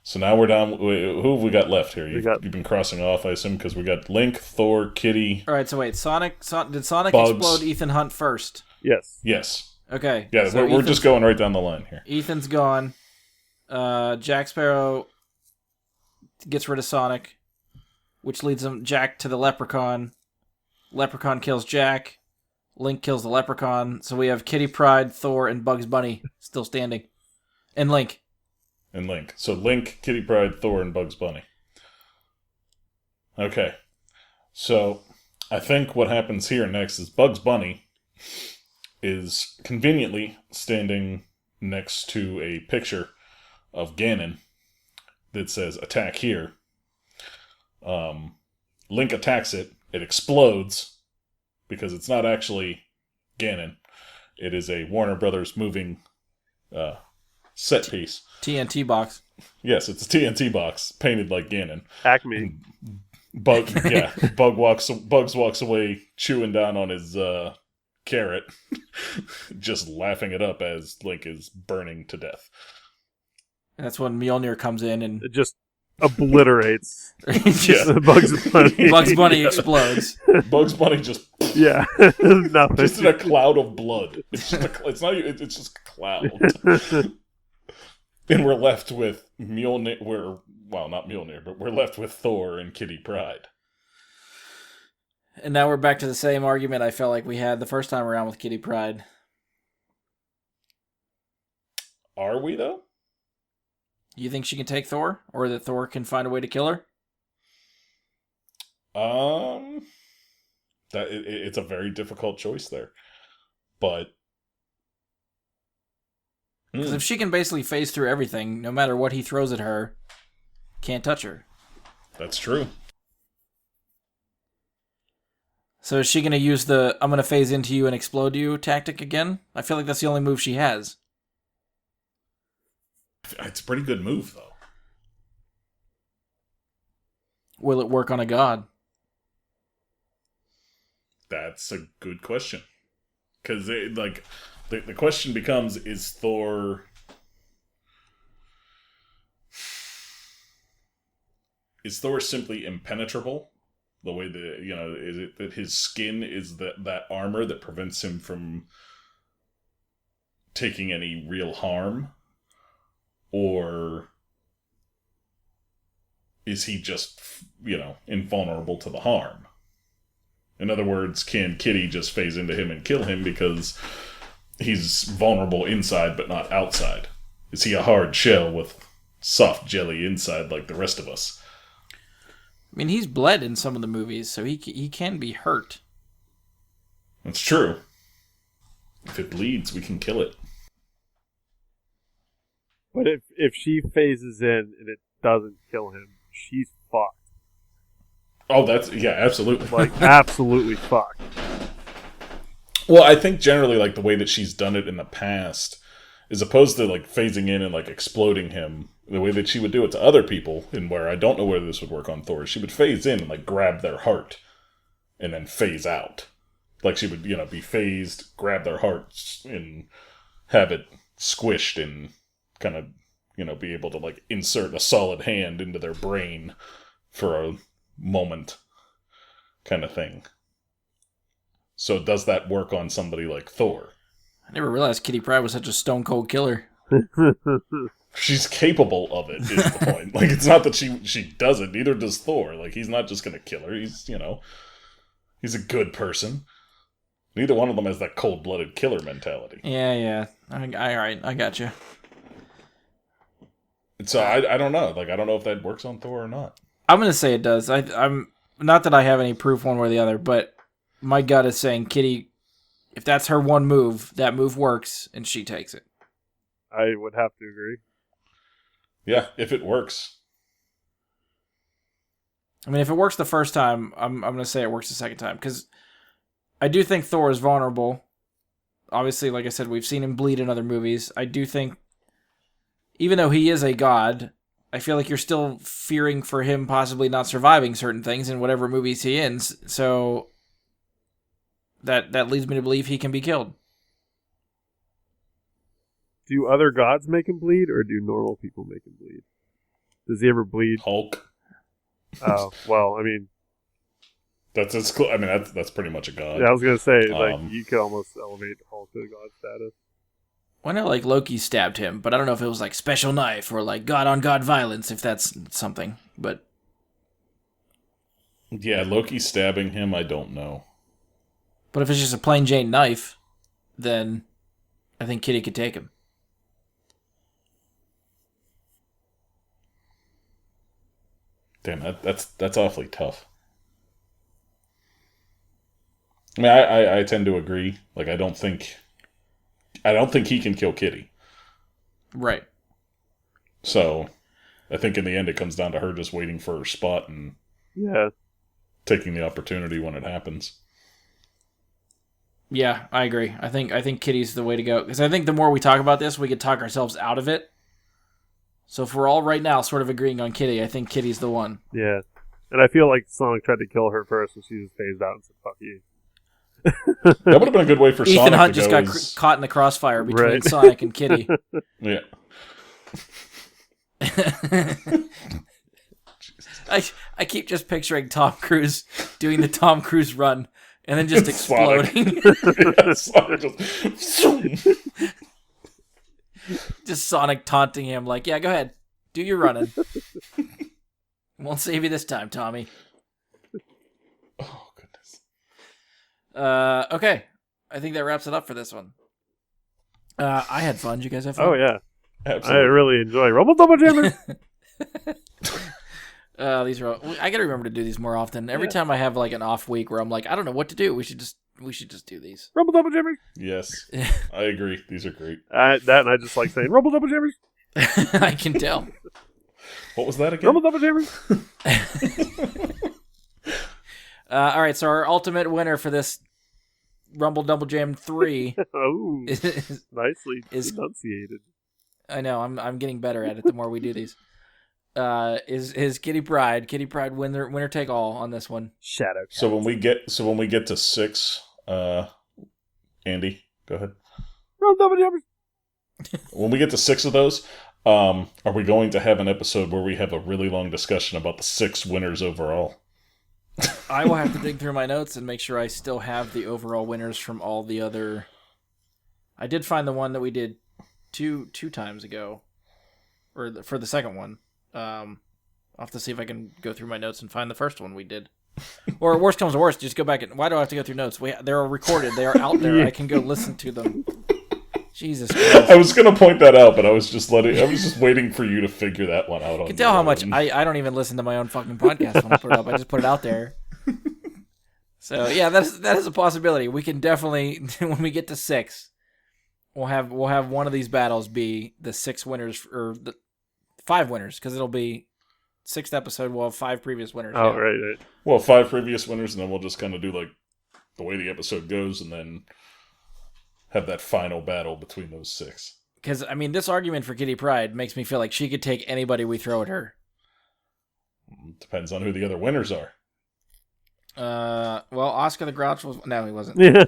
So now we're down. Who have we got left here? You've been crossing off, I assume, because we got Link, Thor, Kitty. All right, so wait. Did Sonic Bugs. explode Ethan Hunt first? Yes. Yes. Okay. Yeah, so we're just going right down the line here. Ethan's gone. Jack Sparrow gets rid of Sonic, which leads Jack to the Leprechaun. Leprechaun kills Jack. Link kills the Leprechaun. So we have Kitty Pryde, Thor, and Bugs Bunny still standing. And Link. So Link, Kitty Pryde, Thor, and Bugs Bunny. Okay. So I think what happens here next is Bugs Bunny is conveniently standing next to a picture of Ganon that says, attack here. Link attacks it. It explodes because it's not actually Ganon. It is a Warner Brothers moving set piece. TNT box. Yes, it's a TNT box painted like Ganon. Acme. Bugs walks away chewing down on his carrot, just laughing it up as Link is burning to death. And that's when Mjolnir comes in and it just oblitterates Bugs Bunny. Bugs Bunny explodes. Bugs Bunny just nothing. Just in a cloud of blood. It's just a cloud. And we're left with Mjolnir. Not Mjolnir, but we're left with Thor and Kitty Pryde. And now we're back to the same argument I felt like we had the first time around with Kitty Pryde. Are we, though? You think she can take Thor? Or that Thor can find a way to kill her? It's a very difficult choice there. But... Because if she can basically phase through everything, no matter what he throws at her, can't touch her. That's true. So is she going to use the I'm going to phase into you and explode you tactic again? I feel like that's the only move she has. It's a pretty good move, though. Will it work on a god? That's a good question. Because, the question becomes, is Thor simply impenetrable? The way that, is it that his skin is that armor that prevents him from taking any real harm? Or is he just, invulnerable to the harm? In other words, can Kitty just phase into him and kill him because he's vulnerable inside but not outside? Is he a hard shell with soft jelly inside like the rest of us? I mean, he's bled in some of the movies, so he can be hurt. That's true. If it bleeds, we can kill it. But if she phases in and it doesn't kill him, she's fucked. Oh, absolutely. Absolutely fucked. Well, I think generally, the way that she's done it in the past, as opposed to, phasing in and, exploding him, the way that she would do it to other people, and where I don't know whether this would work on Thor, she would phase in and, grab their heart, and then phase out. She would, be phased, grab their hearts, and have it squished, and kind of, be able to, insert a solid hand into their brain for a moment, kind of thing. So does that work on somebody like Thor? I never realized Kitty Pryde was such a stone cold killer. She's capable of it, is the point. It's not that she does it, neither does Thor. He's not just going to kill her. He's, he's a good person. Neither one of them has that cold-blooded killer mentality. Yeah. All right, I got you. So I don't know. I don't know if that works on Thor or not. I'm going to say it does. I'm not that I have any proof one way or the other, but my gut is saying Kitty, if that's her one move, that move works, and she takes it. I would have to agree. Yeah, if it works. I mean, if it works the first time, I'm going to say it works the second time, because I do think Thor is vulnerable. Obviously, like I said, we've seen him bleed in other movies. I do think, even though he is a god, I feel like you're still fearing for him possibly not surviving certain things in whatever movies he ends. So that leads me to believe he can be killed. Do other gods make him bleed, or do normal people make him bleed? Does he ever bleed? Hulk. Oh, well, I mean... That's pretty much a god. Yeah, I was going to say, you could almost elevate Hulk to god status. Well, I know, Loki stabbed him, but I don't know if it was, special knife or, god-on-god violence, if that's something, but... Yeah, Loki stabbing him, I don't know. But if it's just a plain Jane knife, then I think Kitty could take him. Damn, that's awfully tough. I mean, I tend to agree. I don't think he can kill Kitty. Right. So, I think in the end it comes down to her just waiting for her spot and taking the opportunity when it happens. Yeah, I agree. I think Kitty's the way to go. Because I think the more we talk about this, we could talk ourselves out of it. So if we're all right now sort of agreeing on Kitty, I think Kitty's the one. Yeah. And I feel like Sonic tried to kill her first, and she just phased out and said, fuck you. That would have been a good way for Ethan Sonic Hunt to just go. got caught in the crossfire between Sonic and Kitty. Yeah. I keep just picturing Tom Cruise doing the Tom Cruise run and then just exploding. Just Sonic taunting him yeah, go ahead. Do your running. Won't save you this time, Tommy. Oh, goodness. Okay. I think that wraps it up for this one. I had fun. Did you guys have fun? Oh, yeah. Absolutely. I really enjoy Rumble Double Jammer. These are. I gotta remember to do these more often. Every time I have an off week where I'm I don't know what to do. We should just do these. Rumble Double Jammer. Yes, I agree. These are great. That and I just like saying Rumble Double Jammers. I can tell. What was that again? Rumble Double Jammers. All right, so our ultimate winner for this Rumble Double Jam 3 nicely enunciated. I know, I'm getting better at it the more we do these. Is Kitty Pryde. Kitty Pryde winner take all on this one. Shadow Cat. So when we get to 6, Andy, go ahead. When we get to 6 of those, are we going to have an episode where we have a really long discussion about the 6 winners overall? I will have to dig through my notes and make sure I still have the overall winners from all the other... I did find the one that we did two times ago, or for the second one. I'll have to see if I can go through my notes and find the first one we did. Or worst comes to worst, just go back and... Why do I have to go through notes? They're recorded. They are out there. I can go listen to them. Jesus Christ. I was going to point that out, but I was just waiting for you to figure that one out. You can tell how much I don't even listen to my own fucking podcast when I put it up. I just put it out there. So yeah, that is a possibility. We can definitely, when we get to 6, we'll have one of these battles be the 6 winners, or the 5 winners, because it'll be 6th episode. We'll have 5 previous winners. Oh, right. Well, 5 previous winners, and then we'll just kind of do the way the episode goes, and then have that final battle between those 6. Because, I mean, this argument for Kitty Pryde makes me feel like she could take anybody we throw at her. Depends on who the other winners are. Well, Oscar the Grouch was... No, he wasn't. Yeah,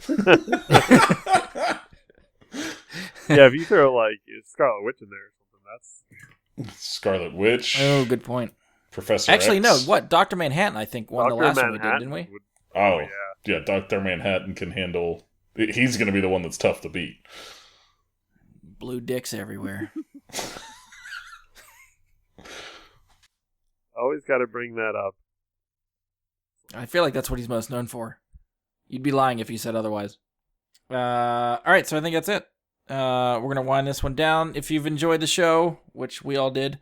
if you throw, Scarlet Witch in there or something, that's... Scarlet Witch. Oh, good point. Professor Actually, X. no, what? Dr. Manhattan, I think, won the last one we did, didn't we? Yeah, Dr. Manhattan can handle... He's going to be the one that's tough to beat. Blue dicks everywhere. Always got to bring that up. I feel like that's what he's most known for. You'd be lying if you said otherwise. All right, so I think that's it. We're going to wind this one down. If you've enjoyed the show, which we all did,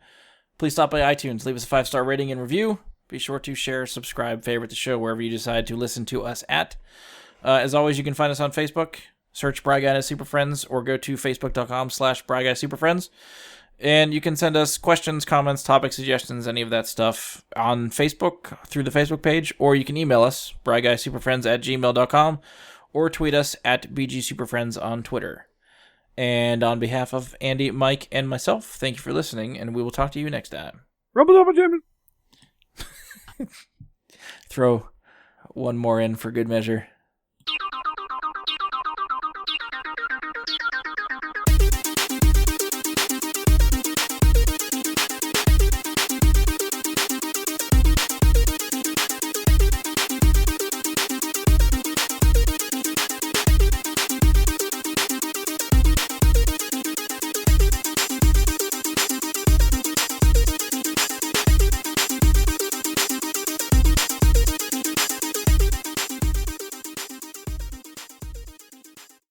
please stop by iTunes. Leave us a 5-star rating and review. Be sure to share, subscribe, favorite the show wherever you decide to listen to us at. As always, you can find us on Facebook. Search Bry Guy Super Friends, or go to facebook.com/Bry Guy Super Friends. And you can send us questions, comments, topic suggestions, any of that stuff on Facebook through the Facebook page, or you can email us, bryguysuperfriends@gmail.com, or tweet us at BGSuperFriends on Twitter. And on behalf of Andy, Mike, and myself, thank you for listening, and we will talk to you next time. Rumble Double Jim. Throw one more in for good measure.